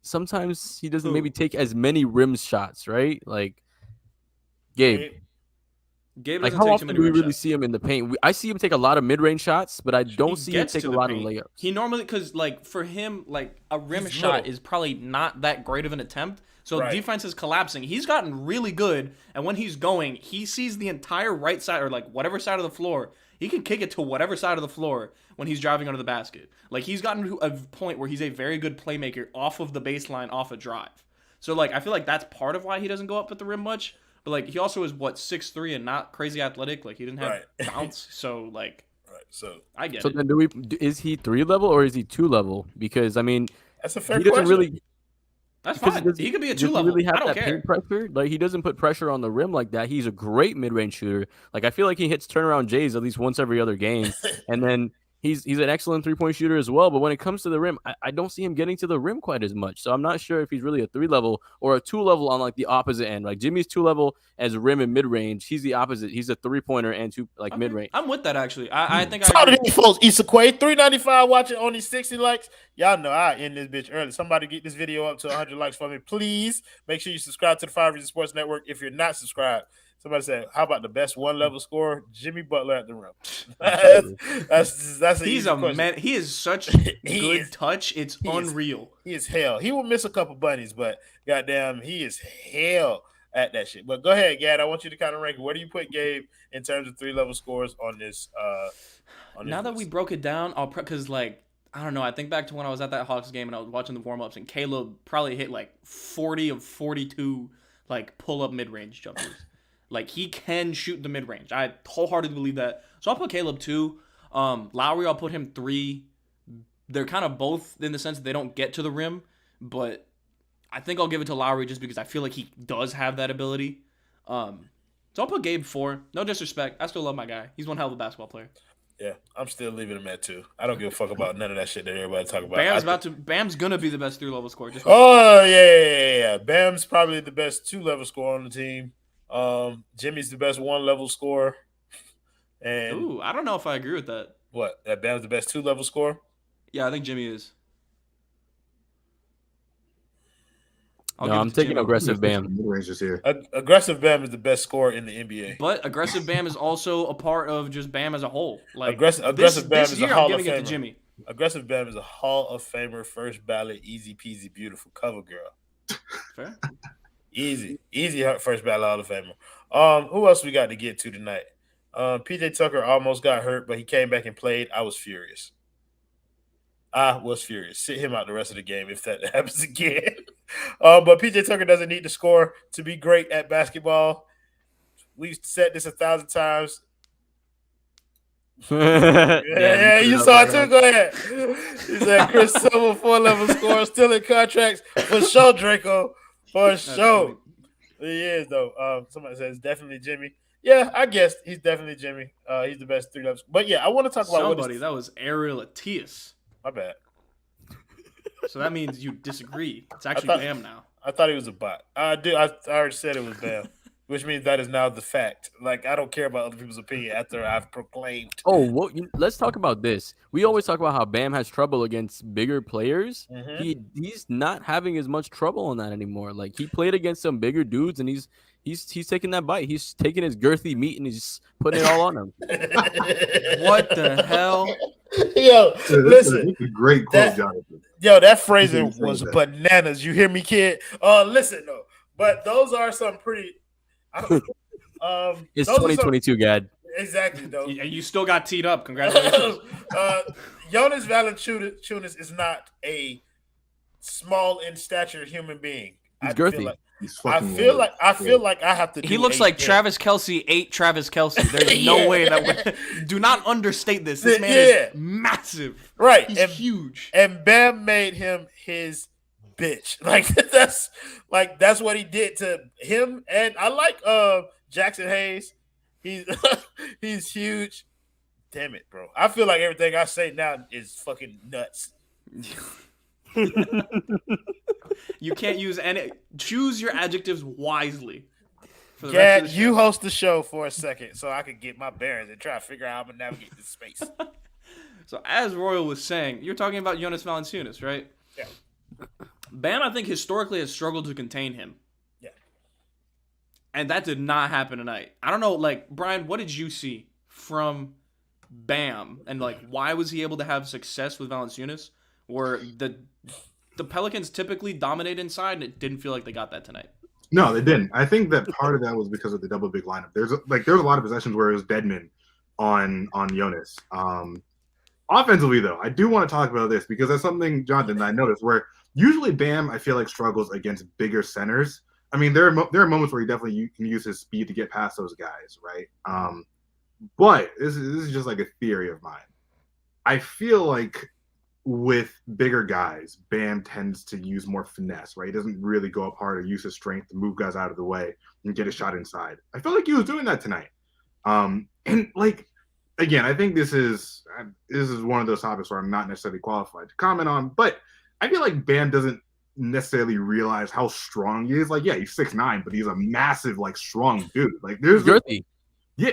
sometimes he doesn't maybe take as many rim shots, right? Like Gabe. Like how often do we really see him in the paint? I see him take a lot of mid-range shots, but I don't see him take a lot of layups. He normally, because like for him, like a rim shot is probably not that great of an attempt. So defense is collapsing. He's gotten really good, and when he's going, he sees the entire right side or like whatever side of the floor. He can kick it to whatever side of the floor when he's driving under the basket. Like he's gotten to a point where he's a very good playmaker off of the baseline, off a drive. So like I feel like that's part of why he doesn't go up at the rim much. But like he also is 6'3" and not crazy athletic. Like he didn't have bounce. So like, so I get it. So then is he 3-level or is he 2-level? Because I mean, that's a fair he doesn't question. really. That's fine. He could be a 2-level. Really have I don't that care. paint pressure. Like he doesn't put pressure on the rim like that. He's a great mid-range shooter. Like I feel like he hits turnaround Jays at least once every other game, and then he's an excellent 3-point shooter as well. But when it comes to the rim, I don't see him getting to the rim quite as much. So I'm not sure if he's really a 3-level or a 2-level on like the opposite end. Like Jimmy's 2-level as rim and mid-range. He's the opposite. He's a 3-pointer and mid-range. I'm with that actually. I think Shout out to these folks. Issa Quay, 395 watching, only 60 likes. Y'all know I end this bitch early. Somebody get this video up to 100 likes for me, please. Make sure you subscribe to the 5 Reasons Sports Network if you're not subscribed. Somebody said, "How about the best 1-level scorer, Jimmy Butler at the rim?" that's he's a man. He is such good touch. It's unreal. He is hell. He will miss a couple bunnies, but goddamn, he is hell at that shit. But go ahead, Gad. I want you to kind of rank it. Where do you put Gabe in terms of 3-level scores on this? Now that we broke it down, because like I don't know. I think back to when I was at that Hawks game and I was watching the warm ups, and Caleb probably hit like 40 of 42 like pull up mid range jumpers. Like, he can shoot the mid-range. I wholeheartedly believe that. So I'll put Caleb 2. Lowry, I'll put him 3. They're kind of both in the sense that they don't get to the rim. But I think I'll give it to Lowry just because I feel like he does have that ability. So I'll put Gabe 4. No disrespect. I still love my guy. He's one hell of a basketball player. Yeah, I'm still leaving him at 2. I don't give a fuck about none of that shit that everybody talk about. Bam's gonna be the best 3-level scorer. Yeah. Bam's probably the best 2-level scorer on the team. Jimmy's the best 1-level scorer. And I don't know if I agree with that. What? That Bam's the best 2-level scorer? Yeah, I think Jimmy is. No, I'm taking aggressive Bam. Mid-rangers here. Aggressive Bam is the best scorer in the NBA. But aggressive Bam is also a part of just Bam as a whole. Like aggressive Bam this is year, a Hall I'm of giving it to Famer. Jimmy. Aggressive Bam is a Hall of Famer, first ballot, easy peasy, beautiful cover girl. Fair. Easy first ballot Hall of Famer. Who else we got to get to tonight? PJ Tucker almost got hurt, but he came back and played. I was furious. Sit him out the rest of the game if that happens again. But PJ Tucker doesn't need to score to be great at basketball. We've said this 1,000 times. Yeah, you saw it too. Go ahead. He said Chris Silver, 4-level scorer, still in contracts. For sure, Draco. For sure. He is, though. Somebody says definitely Jimmy. Yeah, I guess he's definitely Jimmy. He's the best 3 levels. But yeah, I want to talk about somebody. That was Ariel Atias. My bad. So that means you disagree. It's actually Bam now. I thought he was a bot. I already said it was Bam, which means that is now the fact. Like, I don't care about other people's opinion after I've proclaimed. Oh, let's talk about this. We always talk about how Bam has trouble against bigger players. Mm-hmm. He's not having as much trouble on that anymore. Like, he played against some bigger dudes, and he's taking that bite. He's taking his girthy meat and he's putting it all on him. What the hell? Yo, listen. That's a great quote, Jonathan. Yo, that phrasing was bananas. You hear me, kid? Listen, though. But those are some pretty. It's 2022, Gad. Exactly, though. You still got teed up. Congratulations. Jonas Valanciunas is not a small in stature human being. He's girthy. I feel like I have to. He looks like Travis Kelce ate Travis Kelce. There's no way that we do not understate this. This man is massive. Right. He's huge. And Bam made him his bitch. Like that's what he did to him. And I like Jackson Hayes. He's huge. Damn it, bro. I feel like everything I say now is fucking nuts. You can't use any. Choose your adjectives wisely. Yeah, you host the show for a second so I could get my bearings and try to figure out how I'm gonna navigate this space. So as Royal was saying, you're talking about Jonas Valanciunas, right? Yeah. Bam, I think historically has struggled to contain him. Yeah. And that did not happen tonight. I don't know, like, Brian, what did you see from Bam? And, like, why was he able to have success with Valanciunas? Where the Pelicans typically dominate inside, and it didn't feel like they got that tonight. No, they didn't. I think that part of that was because of the double big lineup. There's a lot of possessions where it was Deadman on Jonas. Offensively, though, I do want to talk about this because that's something, Jonathan, that I noticed where usually Bam, I feel like, struggles against bigger centers. I mean, there are moments where he definitely can use his speed to get past those guys, right? But this is just like a theory of mine. I feel like with bigger guys, Bam tends to use more finesse, right? He doesn't really go up hard or use his strength to move guys out of the way and get a shot inside. I feel like he was doing that tonight. And like, again, I think this is one of those topics where I'm not necessarily qualified to comment on, but I feel like Bam doesn't necessarily realize how strong he is. Like, yeah, he's 6'9", but he's a massive, like, strong dude. Like, there's girthy. Yeah,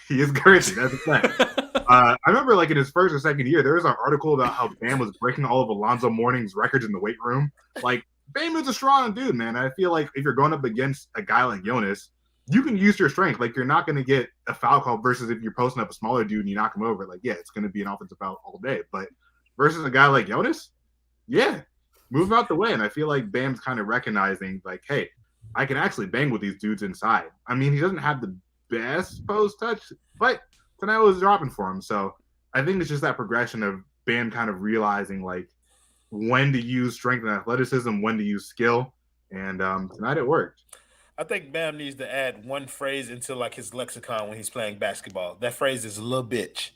he is girthy. That's a fact. I remember, like, in his first or second year, there was an article about how Bam was breaking all of Alonzo Mourning's records in the weight room. Like, Bam is a strong dude, man. I feel like if you're going up against a guy like Jonas, you can use your strength. Like, you're not going to get a foul call versus if you're posting up a smaller dude and you knock him over. Like, yeah, it's going to be an offensive foul all day. But versus a guy like Jonas, yeah, move him out the way. And I feel like Bam's kind of recognizing, like, hey, I can actually bang with these dudes inside. I mean, he doesn't have the best post touch, but tonight was dropping for him. So I think it's just that progression of Bam kind of realizing, like, when to use strength and athleticism, when to use skill. And tonight it worked. I think Bam needs to add one phrase into, like, his lexicon when he's playing basketball. That phrase is little bitch.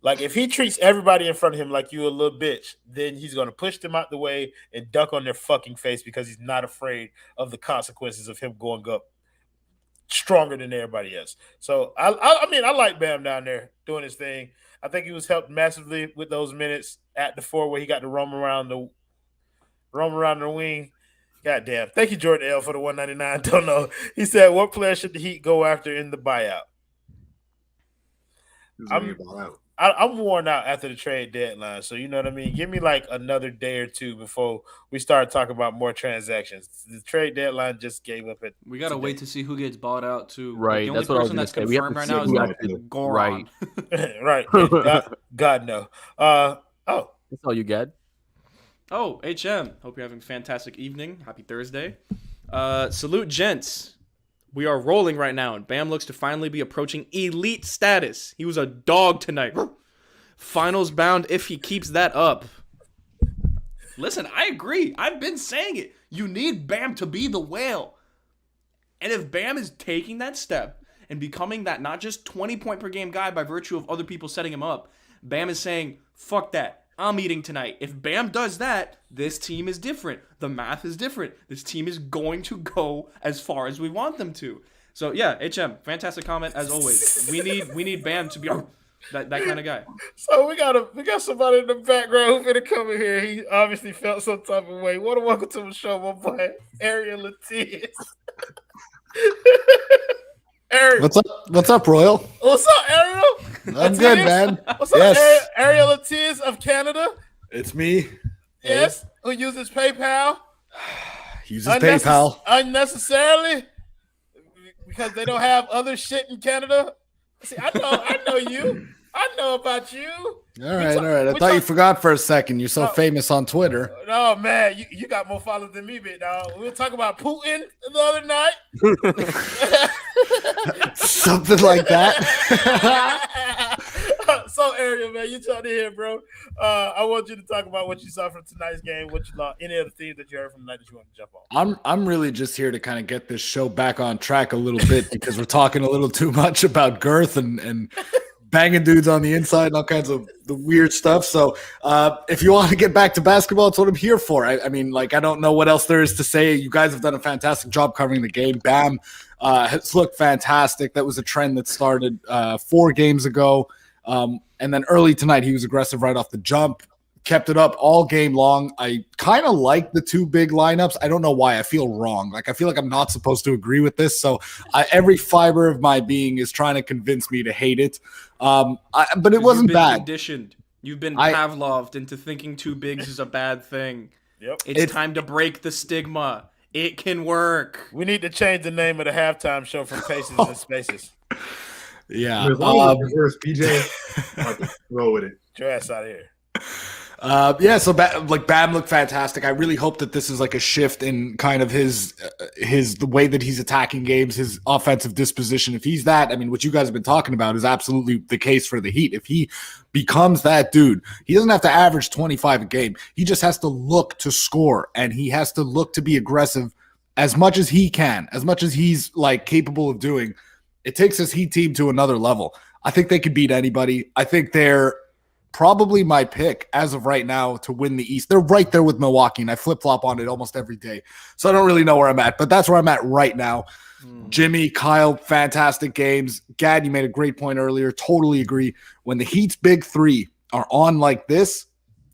Like, if he treats everybody in front of him like you a little bitch, then he's going to push them out the way and duck on their fucking face because he's not afraid of the consequences of him going up stronger than everybody else. So, I mean, I like Bam down there doing his thing. I think he was helped massively with those minutes at the 4 where he got to roam around the wing. God damn. Thank you, Jordan L, for the $199. Don't know. He said, what player should the Heat go after in the buyout? I'm worn out after the trade deadline. So you know what I mean? Give me like another day or two before we start talking about more transactions. The trade deadline just gave up at We gotta wait to see who gets bought out too. Like, Right, the only that's what I was person gonna that's say. We have confirmed to right see now is who like actually Goron. right. right. And God no. Oh, That's all you get. Oh, HM. Hope you're having a fantastic evening. Happy Thursday. Salute, gents. We are rolling right now, and Bam looks to finally be approaching elite status. He was a dog tonight. Finals bound if he keeps that up. Listen, I agree. I've been saying it. You need Bam to be the whale. And if Bam is taking that step and becoming that not just 20-point per game guy by virtue of other people setting him up, Bam is saying, fuck that. I'm eating tonight. If Bam does that, this team is different. The math is different. This team is going to go as far as we want them to. So yeah, HM, fantastic comment as always. We need Bam to be that kind of guy. so we got somebody in the background who's gonna come in here. He obviously felt some type of way. Welcome to the show, my boy Ariel Latiz. Ariel. What's up, Royal? What's up, Ariel? I'm good, man. What's up, Yes. Ariel Latiz of Canada? It's me. Yes, who uses PayPal Uses PayPal. unnecessarily because they don't have other shit in Canada. See, I know you. I know about you. All right. I thought you forgot for a second. You're so famous on Twitter. Oh man, you got more followers than me, big dog. We were talking about Putin the other night. Something like that. So Ariel, man, you trying to hear, bro. I want you to talk about what you saw from tonight's game, what you thought, any other things that you heard from tonight that you want to jump on. I'm really just here to kind of get this show back on track a little bit because we're talking a little too much about girth and banging dudes on the inside and all kinds of the weird stuff. So if you want to get back to basketball, it's what I'm here for. I mean, I don't know what else there is to say. You guys have done a fantastic job covering the game. Bam has looked fantastic. That was a trend that started 4 games ago. And then early tonight, he was aggressive right off the jump. Kept it up all game long. I kind of like the 2 big lineups. I don't know why. I feel wrong. I feel like I'm not supposed to agree with this. So every fiber of my being is trying to convince me to hate it. But it wasn't bad. Conditioned. You've been Pavloved into thinking 2 bigs is a bad thing. Yep. It's time to break the stigma. It can work. We need to change the name of the halftime show from Faces and Spaces. Yeah. There's PJ. I'll just roll with it. Get your ass out of here. So Bam looked fantastic. I really hope that this is like a shift in kind of his the way that he's attacking games, his offensive disposition. If he's that, I mean, what you guys have been talking about is absolutely the case for the Heat. If he becomes that dude, he doesn't have to average 25 a game. He just has to look to score, and he has to look to be aggressive as much as he can, as much as he's capable of doing. It takes this Heat team to another level. I think they could beat anybody. I think they're probably my pick as of right now to win the East. They're right there with Milwaukee, and I flip-flop on it almost every day. So I don't really know where I'm at, but that's where I'm at right now. Jimmy, Kyle, fantastic games. Gad, you made a great point earlier. Totally agree. When the Heat's big 3 are on like this,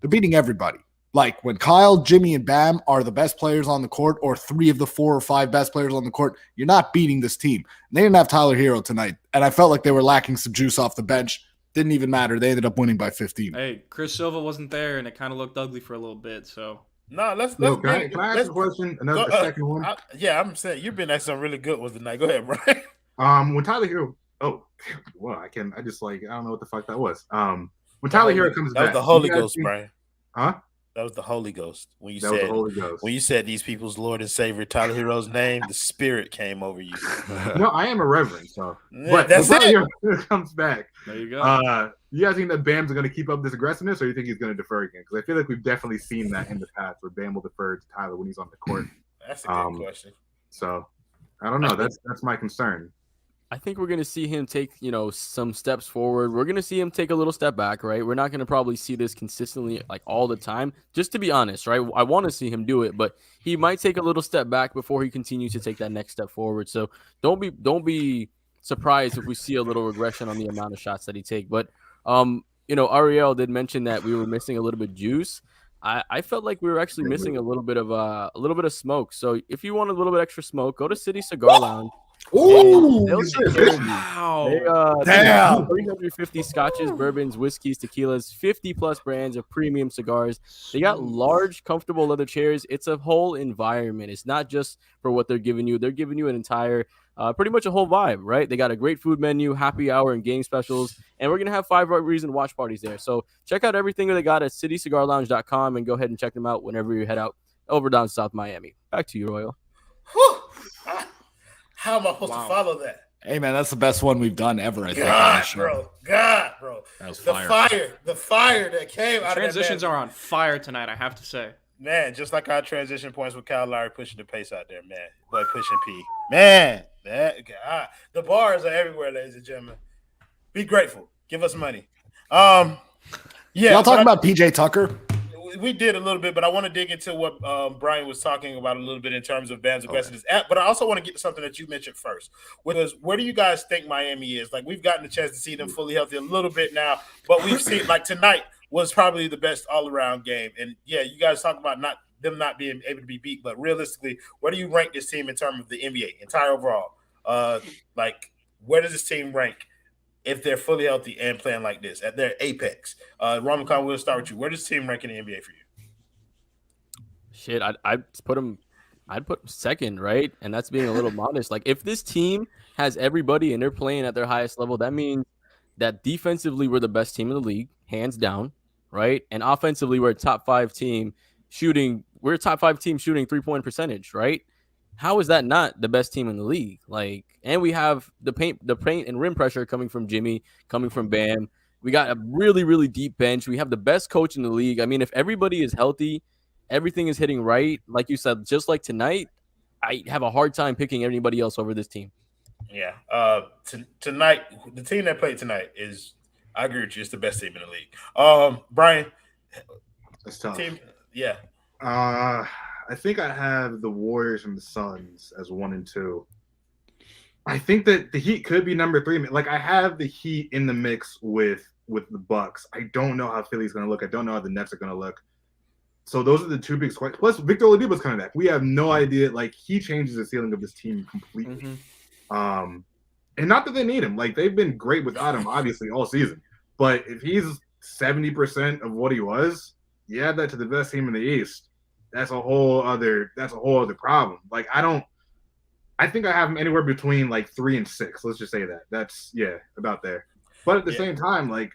they're beating everybody. Like when Kyle, Jimmy, and Bam are the best players on the court, or 3 of the 4 or 5 best players on the court, you're not beating this team. They didn't have Tyler Hero tonight, and I felt like they were lacking some juice off the bench. Didn't even matter. They ended up winning by 15. Hey, Chris Silva wasn't there, and it kind of looked ugly for a little bit. So no, let's can I ask a question? Another second one. I'm saying you've been at some really good ones tonight. Go ahead, Brian. When Tyler Hero, I don't know what the fuck that was. When Tyler Hero comes back, that was the Holy Ghost, Brian. Huh? That was the Holy Ghost. When you said these people's Lord and Savior, Tyler Hero's name, the Spirit came over you. No, I am a reverend, so. But that's when it. Tyler Hero comes back. There you go. You guys think that Bam's going to keep up this aggressiveness, or you think he's going to defer again? Because I feel like we've definitely seen that in the past, where Bam will defer to Tyler when he's on the court. That's a good question. So I don't know. That's my concern. I think we're going to see him take, some steps forward. We're going to see him take a little step back, right? We're not going to probably see this consistently all the time, just to be honest, right? I want to see him do it, but he might take a little step back before he continues to take that next step forward. So don't be surprised if we see a little regression on the amount of shots that he take. But, Ariel did mention that we were missing a little bit of juice. I felt like we were actually missing a little bit of smoke. So if you want a little bit extra smoke, go to City Cigar Lounge. Ooh, They'll take care of you. Wow. They got Damn. 350 scotches, bourbons, whiskeys, tequilas, 50 plus brands of premium cigars. They got large, comfortable leather chairs. It's a whole environment. It's not just for what they're giving you. They're giving you an entire, pretty much a whole vibe, right? They got a great food menu, happy hour, and game specials. And we're going to have 5 reason watch parties there. So check out everything that they got at citycigarlounge.com and go ahead and check them out whenever you head out over down to South Miami. Back to you, Royal. Whew. How am I supposed to follow that? Hey man, that's the best one we've done ever. I think. God, bro. That was the fire. The fire that came out Transitions of that are on fire tonight, I have to say. man. Just like our transition points with Kyle Lowry pushing the pace out there, man. Boy, pushing P, man. That God, the bars are everywhere, ladies and gentlemen. Be grateful. Give us money. Yeah, Y'all talking about PJ Tucker? we did a little bit, but I want to dig into what Brian was talking about a little bit in terms of Bam's aggressiveness. But I also want to get to something that you mentioned first, which is where do you guys think Miami is? Like, we've gotten a chance to see them fully healthy a little bit now, but we've seen, like, tonight was probably the best all-around game. And, yeah, you guys talk about them not being able to be beat, but realistically, where do you rank this team in terms of the NBA, entire overall? Like, where does this team rank if they're fully healthy and playing like this at their apex? Ramakan, we'll start with you. Where does this team rank in the NBA for you? Shit, I'd put them second, right? And that's being a little modest. Like, if this team has everybody and they're playing at their highest level, that means that defensively we're the best team in the league, hands down, right? And offensively we're a top 5 team shooting. We're a top 5 team shooting 3-point percentage, right? How is that not the best team in the league? Like, and we have the paint and rim pressure coming from Jimmy, coming from Bam. We got a really, really deep bench. We have the best coach in the league. I mean, if everybody is healthy, everything is hitting right, like you said, just like tonight, I have a hard time picking anybody else over this team. Yeah. Tonight, the team that played tonight is, I agree with you, it's the best team in the league. Brian, That's tough. team, yeah. I think I have the Warriors and the Suns as 1 and 2. I think that the Heat could be number 3. Like, I have the Heat in the mix with the Bucks. I don't know how Philly's going to look. I don't know how the Nets are going to look. So those are the 2 big questions. Plus, Victor Oladipo's coming back. We have no idea. Like, he changes the ceiling of this team completely. And not that they need him. Like, they've been great without him, obviously, all season. But if he's 70% of what he was, you add that to the best team in the East. That's a whole other problem. Like, I think I have him anywhere between like 3 and 6. Let's just say that. That's about there. But at the same time, like,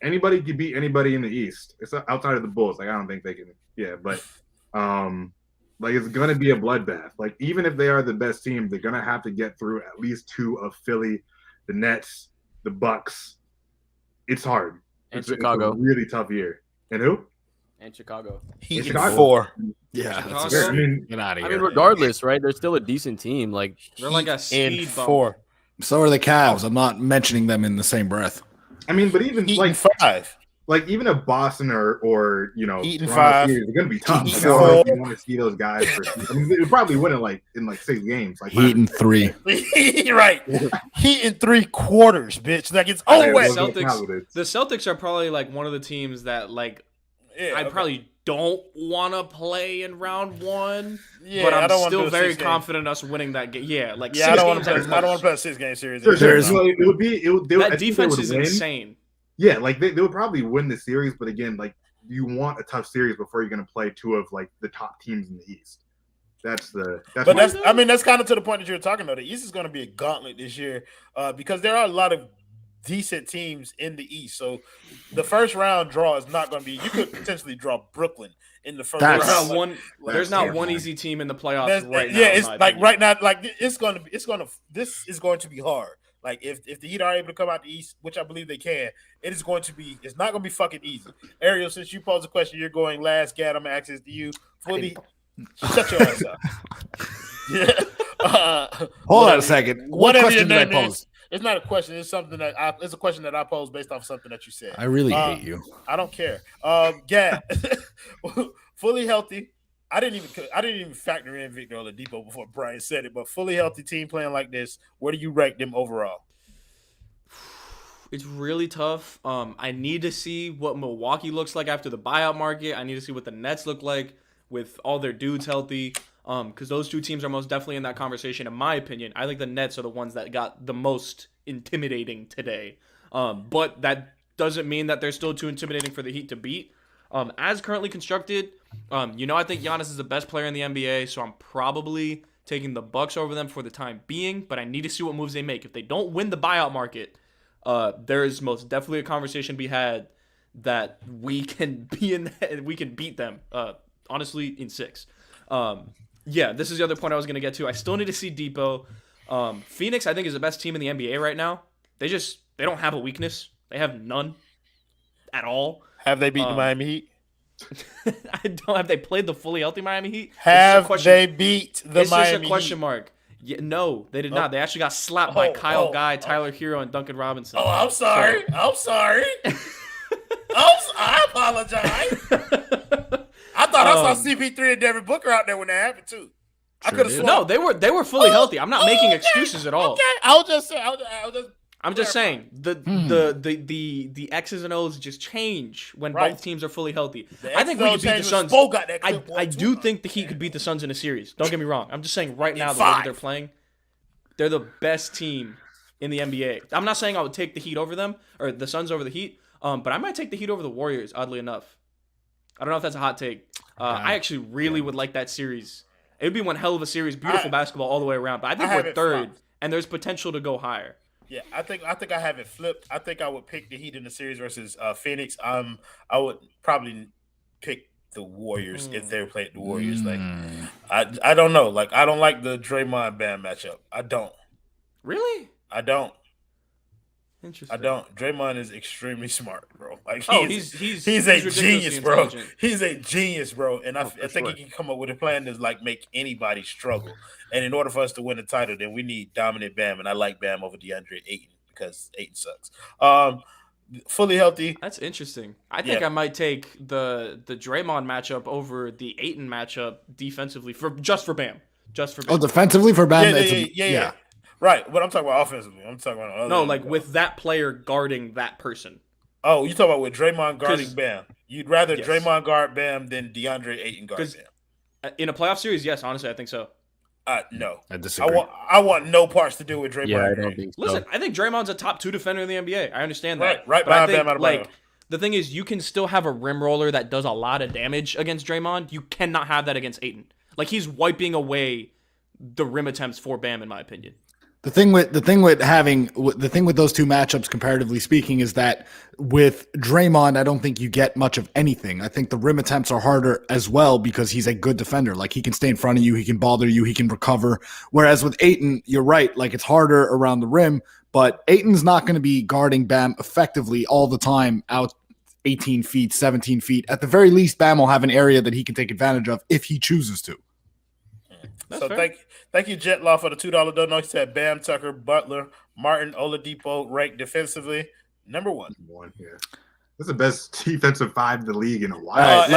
anybody can beat anybody in the East. It's outside of the Bulls. Like, I don't think they can. Yeah, but like, it's gonna be a bloodbath. Like, even if they are the best team, they're gonna have to get through at least 2 of Philly, the Nets, the Bucks. It's hard. And It's Chicago. a really tough year. And who? And Chicago. Heat in Chicago. 4. Yeah, Chicago? that's I mean, get out of I here. mean, regardless, right? They're still a decent team. Like, They're like a In speed bump. 4. So are the Cavs. I'm not mentioning them in the same breath. but even Heat like in 5. like even a Boston or Heat in Toronto 5. series, it's gonna be tough. Heat Like, in I don't know if 4. you want to see those guys. They'll probably win it in 6 games. Like, Heat in 3. Right. Heat in 3 quarters, bitch. Like, it's Yeah, always. those are talented. The Celtics are probably like one of the teams that, like, Yeah, I okay. probably don't want to play in round 1, Yeah, but I I'm don't wanna do still a very 6 game. confident us winning that game. Yeah, like Yeah, 6 I don't want games to at play. a I don't want push. to play a 6-game series. Sure. There's- So it would be. I That think defense they would is win. insane. Yeah, like they would probably win the series, but again, like, you want a tough series before you're gonna play 2 of like the top teams in the East. That's But that's kind of to the point that you're talking about. The East is going to be a gauntlet this year because there are a lot of decent teams in the East. So the first round draw is not going to be. You could potentially draw Brooklyn in the first That's- There's round. not there's not terrifying. one easy team in the playoffs That's- right now. yeah, in it's my like opinion. right now, like this is going to be hard. Like, if the Heat are able to come out the East, which I believe they can, it's not going to be fucking easy. Ariel, since you posed a question, you're going last. Gad, I'm going to ask this to you. Fully, shut your ass up. Yeah. Hold on a second. What Whatever question your did I name pose? is, it's not a question. It's something it's a question that I posed based off something that you said. I really hate you. I don't care. Gad, fully healthy. I didn't even factor in Victor Oladipo before Brian said it, but fully healthy team playing like this, where do you rank them overall? It's really tough. I need to see what Milwaukee looks like after the buyout market. I need to see what the Nets look like with all their dudes healthy. because those two teams are most definitely in that conversation. In my opinion, I think the Nets are the ones that got the most intimidating today. But that doesn't mean that they're still too intimidating for the Heat to beat. As currently constructed, I think Giannis is the best player in the NBA, so I'm probably taking the Bucks over them for the time being, but I need to see what moves they make. If they don't win the buyout market, there is most definitely a conversation to be had that we can beat them, honestly, in 6. This is the other point I was going to get to. I still need to see Depot. Phoenix, I think, is the best team in the NBA right now. They don't have a weakness. They have none at all. Have they beaten the Miami Heat? Have they played the fully healthy Miami Heat? Have they beat the Miami Heat? It's just a question mark. Yeah, no, they did not. They actually got slapped by Kyle Guy, Tyler Hero, and Duncan Robinson. Oh, I'm sorry. I apologize. I thought I saw CP3 and Devin Booker out there when that happened too. I could have sworn. No, they were fully healthy. I'm not making excuses at all. Okay, I was just I'm just saying the X's and O's just change when both teams are fully healthy. I think we could beat the Suns. I do think the Heat could beat the Suns in a series. Don't get me wrong. I'm just saying right now the way that they're playing, they're the best team in the NBA. I'm not saying I would take the Heat over them or the Suns over the Heat, but I might take the Heat over the Warriors. Oddly enough, I don't know if that's a hot take. I actually really would like that series. It would be one hell of a series, beautiful basketball all the way around. But I think we're third, and there's potential to go higher. Yeah, I think I have it flipped. I think I would pick the Heat in the series versus Phoenix. I would probably pick the Warriors if they played the Warriors. Like, I don't know. Like, I don't like the Draymond Bam matchup. I don't. Really? I don't. Interesting. I don't. Draymond is extremely smart, bro. Like, he's a genius, bro. He's a genius, bro. And I think he can come up with a plan to like make anybody struggle. And in order for us to win the title, then we need dominant Bam. And I like Bam over DeAndre Ayton because Ayton sucks. Fully healthy. That's interesting. I think I might take the Draymond matchup over the Ayton matchup defensively for Bam. Oh, defensively for Bam. Yeah. Right, but I'm talking about offensively. I'm talking about with that player guarding that person. Oh, you talking about with Draymond guarding Bam? You'd rather Draymond guard Bam than DeAndre Ayton guard Bam? In a playoff series, yes, honestly, I think so. No, I disagree. I want no parts to do with Draymond. Yeah, I don't think so. Listen, I think Draymond's a top 2 defender in the NBA. I understand that. Right, but I think, Bam like, the thing is, you can still have a rim roller that does a lot of damage against Draymond. You cannot have that against Ayton. Like, he's wiping away the rim attempts for Bam, in my opinion. The thing with those two matchups, comparatively speaking, is that with Draymond, I don't think you get much of anything. I think the rim attempts are harder as well because he's a good defender. Like, he can stay in front of you, he can bother you, he can recover. Whereas with Ayton, you're right. Like, it's harder around the rim, but Ayton's not going to be guarding Bam effectively all the time out 18 feet, 17 feet. At the very least, Bam will have an area that he can take advantage of if he chooses to. So thank you, Jet Law, for the $2 donut. He said Bam, Tucker, Butler, Martin, Oladipo ranked defensively number 1. Here. That's the best defensive 5 in the league in a while.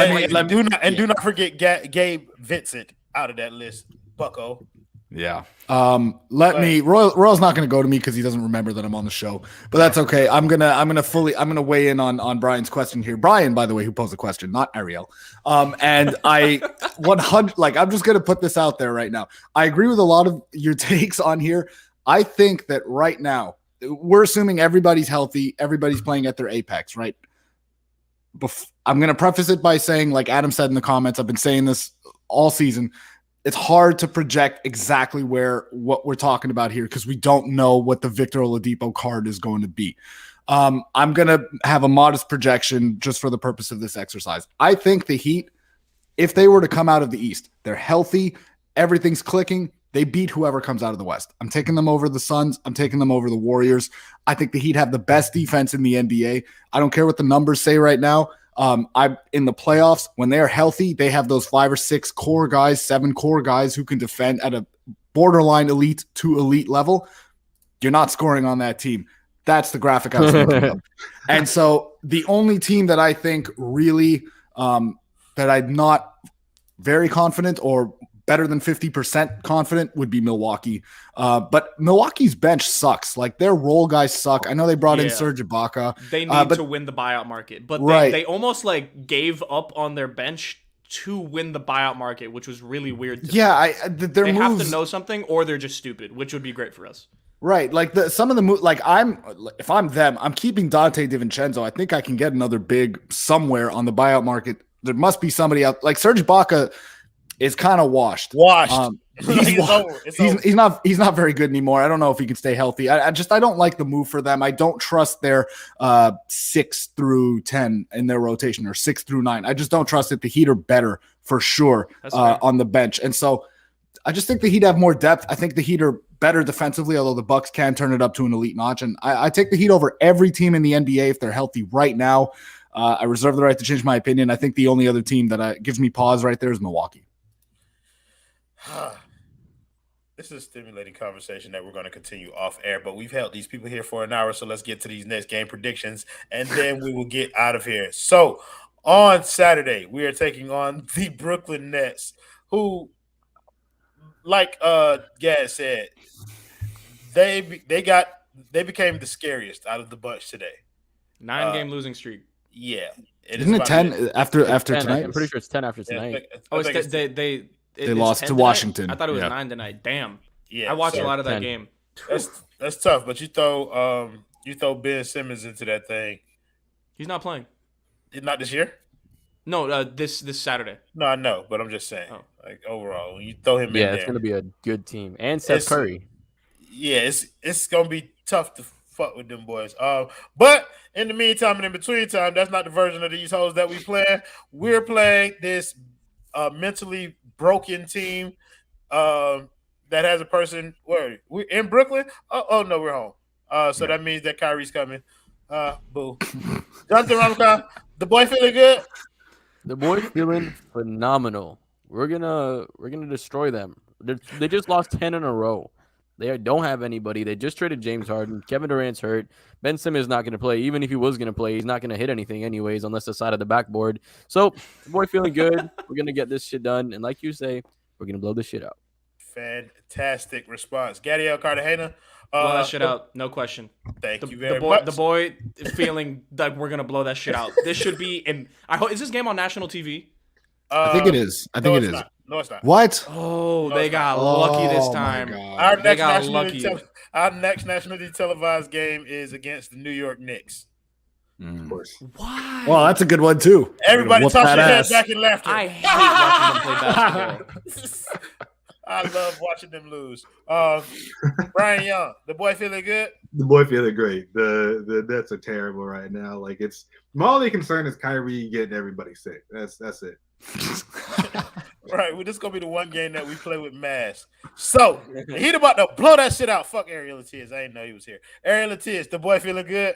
Do not forget Gabe Vincent out of that list, Bucko. Yeah. Royal's not going to go to me because he doesn't remember that I'm on the show, but that's okay. I'm gonna weigh in on Brian's question here. Brian, by the way, who posed the question, not Ariel. And I 100 I'm just gonna put this out there right now. I agree with a lot of your takes on here. I think that right now we're assuming everybody's healthy, everybody's playing at their apex, right? I'm gonna preface it by saying, like Adam said in the comments, I've been saying this all season. It's hard to project exactly what we're talking about here because we don't know what the Victor Oladipo card is going to be. I'm going to have a modest projection just for the purpose of this exercise. I think the Heat, if they were to come out of the East, they're healthy, everything's clicking, they beat whoever comes out of the West. I'm taking them over the Suns. I'm taking them over the Warriors. I think the Heat have the best defense in the NBA. I don't care what the numbers say right now. In the playoffs, when they're healthy, they have those 5 or 6 core guys, 7 core guys who can defend at a borderline elite to elite level. You're not scoring on that team. That's the graphic I was thinking of. And so the only team that I think really that I'm not very confident or better than 50% confident would be Milwaukee. But Milwaukee's bench sucks. Like, their role guys suck. I know they brought in Serge Ibaka. They need to win the buyout market. But they almost like gave up on their bench to win the buyout market, which was really weird. Yeah, their they moves have to know something, or they're just stupid, which would be great for us. right. Like some of the moves, like if I'm them, I'm keeping Dante DiVincenzo. I think I can get another big somewhere on the buyout market. There must be somebody out like Serge Ibaka is kind of washed. He's not very good anymore. I don't know if he can stay healthy. I don't like the move for them. I don't trust their 6 through 10 in their rotation or 6 through 9. I just don't trust it. The Heat are better for sure on the bench. And so I just think the Heat have more depth. I think the Heat are better defensively, although the Bucks can turn it up to an elite notch. And I take the Heat over every team in the NBA if they're healthy right now. I reserve the right to change my opinion. I think the only other team that gives me pause right there is Milwaukee. This is a stimulating conversation that we're going to continue off air, but we've held these people here for an hour, so let's get to these next game predictions, and then we will get out of here. So, on Saturday, we are taking on the Brooklyn Nets, who, like Gad said, they became the scariest out of the bunch today. 9-game losing streak. Yeah. Isn't it 10 after 10, tonight? I'm pretty sure it's 10 after tonight. They lost to Washington. I thought it was 9 tonight. Damn. Yeah, I watched a lot of that 10. game. That's tough, but you throw Ben Simmons into that thing. He's not playing. Not this year? No, this Saturday. No, I know, but I'm just saying, like overall, when you throw him in there, it's gonna be a good team. And Seth Curry. Yeah, it's gonna be tough to fuck with them boys. But in the meantime and in between time, that's not the version of these hoes that we play. We're playing this mentally broken team that has a person. Where we're in Brooklyn? Oh no, we're home. So that means that Kyrie's coming. Boo. Jonathan Ramka, the boy feeling good? The boy feeling phenomenal. We're gonna destroy them. They just lost 10 in a row. They don't have anybody. They just traded James Harden. Kevin Durant's hurt. Ben Simmons not going to play. Even if he was going to play, he's not going to hit anything anyways, unless the side of the backboard. So, the boy feeling good. We're going to get this shit done. And like you say, we're going to blow this shit out. Fantastic response. Gadiel Cartagena. Blow that shit out. No question. Thank you very much. The boy is feeling like we're going to blow that shit out. This should be in – is this game on national TV? I think it is. No, it's not. What? Oh, they got lucky this time. Our next nationally televised game is against the New York Knicks. Of course. Why? Well, that's a good one too. Everybody toss your head back in laughter. I hate watching them play basketball. I love watching them lose. Brian Young, the boy feeling good? The boy feeling great. The Nets are terrible right now. Like it's my only concern is Kyrie getting everybody sick. That's it. Right, well, this is gonna be the one game that we play with masks. So he's about to blow that shit out. Fuck Ariel Latiz. I didn't know he was here. Ariel Latiz, the boy feeling good?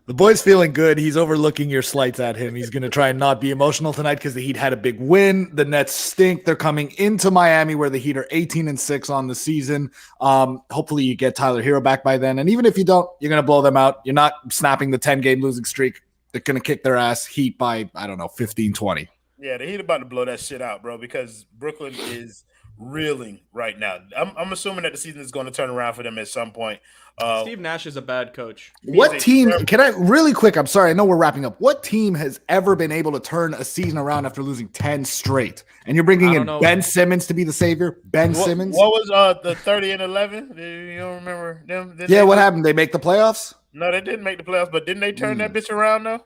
The boy's feeling good. He's overlooking your slights at him. He's going to try and not be emotional tonight because the Heat had a big win. The Nets stink. They're coming into Miami where the Heat are 18-6 on the season. Hopefully you get Tyler Hero back by then. And even if you don't, you're going to blow them out. You're not snapping the 10-game losing streak. They're going to kick their ass Heat by, 15-20. Yeah, the Heat about to blow that shit out, bro, because Brooklyn is reeling right now. I'm assuming that the season is going to turn around for them at some point. Steve Nash is a bad coach. What team can I really quick? I'm sorry. I know we're wrapping up. What team has ever been able to turn a season around after losing 10 straight? And you're bringing in Ben Simmons to be the savior? Simmons? What was the 30 and 11? You don't remember them? What happened? They make the playoffs? No, they didn't make the playoffs, but didn't they turn that bitch around though?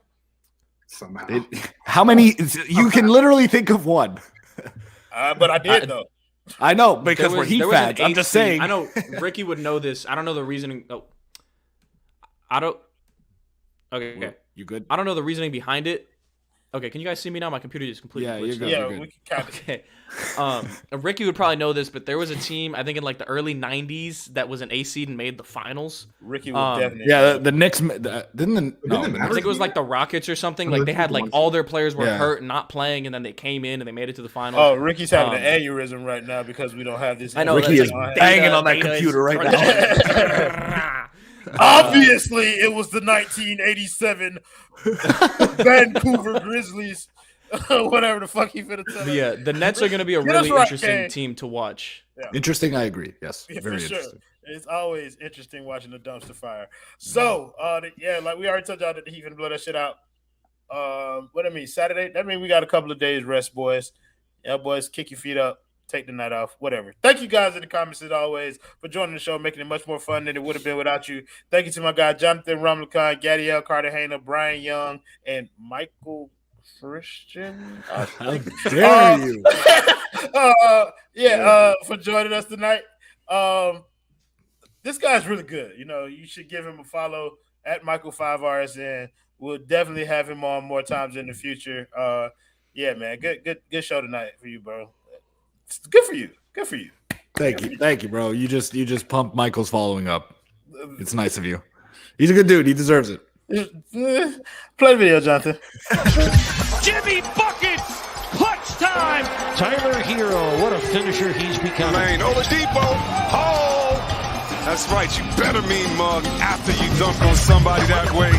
Somehow. How many? You can literally think of one. But I did though. I know because we're Heat fans. I'm just saying. I know Ricky would know this. I don't know the reasoning. Oh, I don't. Okay. You good? I don't know the reasoning behind it. Okay, can you guys see me now? My computer just completely glitched. Yeah, we can count it. Okay. Ricky would probably know this, but there was a team, I think in like the early 90s, that was an A seed and made the finals. Ricky would definitely. Yeah, the Knicks didn't I think it was like the Rockets or something. Like they had like all their players were hurt and not playing, and then they came in and they made it to the finals. Oh, Ricky's having an aneurysm right now because we don't have this. I know Ricky is banging on that computer right now. Obviously, it was the 1987 Vancouver Grizzlies, whatever the fuck he finna tell us. Yeah, the Nets are going to be a really interesting team to watch. Yeah. Interesting, I agree. Yes, very interesting. Sure. It's always interesting watching the dumpster fire. So, like we already told y'all that the Heat finna blow that shit out. What I mean, Saturday? That means we got a couple of days rest, boys. Yeah, boys, kick your feet up, take the night off, whatever. Thank you guys in the comments as always for joining the show, making it much more fun than it would have been without you. Thank you to my guy Jonathan Rumlicon, Gadiel Cartagena, Brian Young, and Michael Christian. How dare you? For joining us tonight. This guy's really good. You know, you should give him a follow at Michael5RSN. We'll definitely have him on more times in the future. Yeah, man, good show tonight for you, bro. It's good for you. Good for you. Thank you, bro. You just pumped Michael's following up. It's nice of you. He's a good dude. He deserves it. Play the video, Jonathan. Jimmy Buckets! Clutch time! Tyler Hero, what a finisher he's become. Lane, Oladipo. Oh! That's right. You better mean mug after you dunk on somebody that way.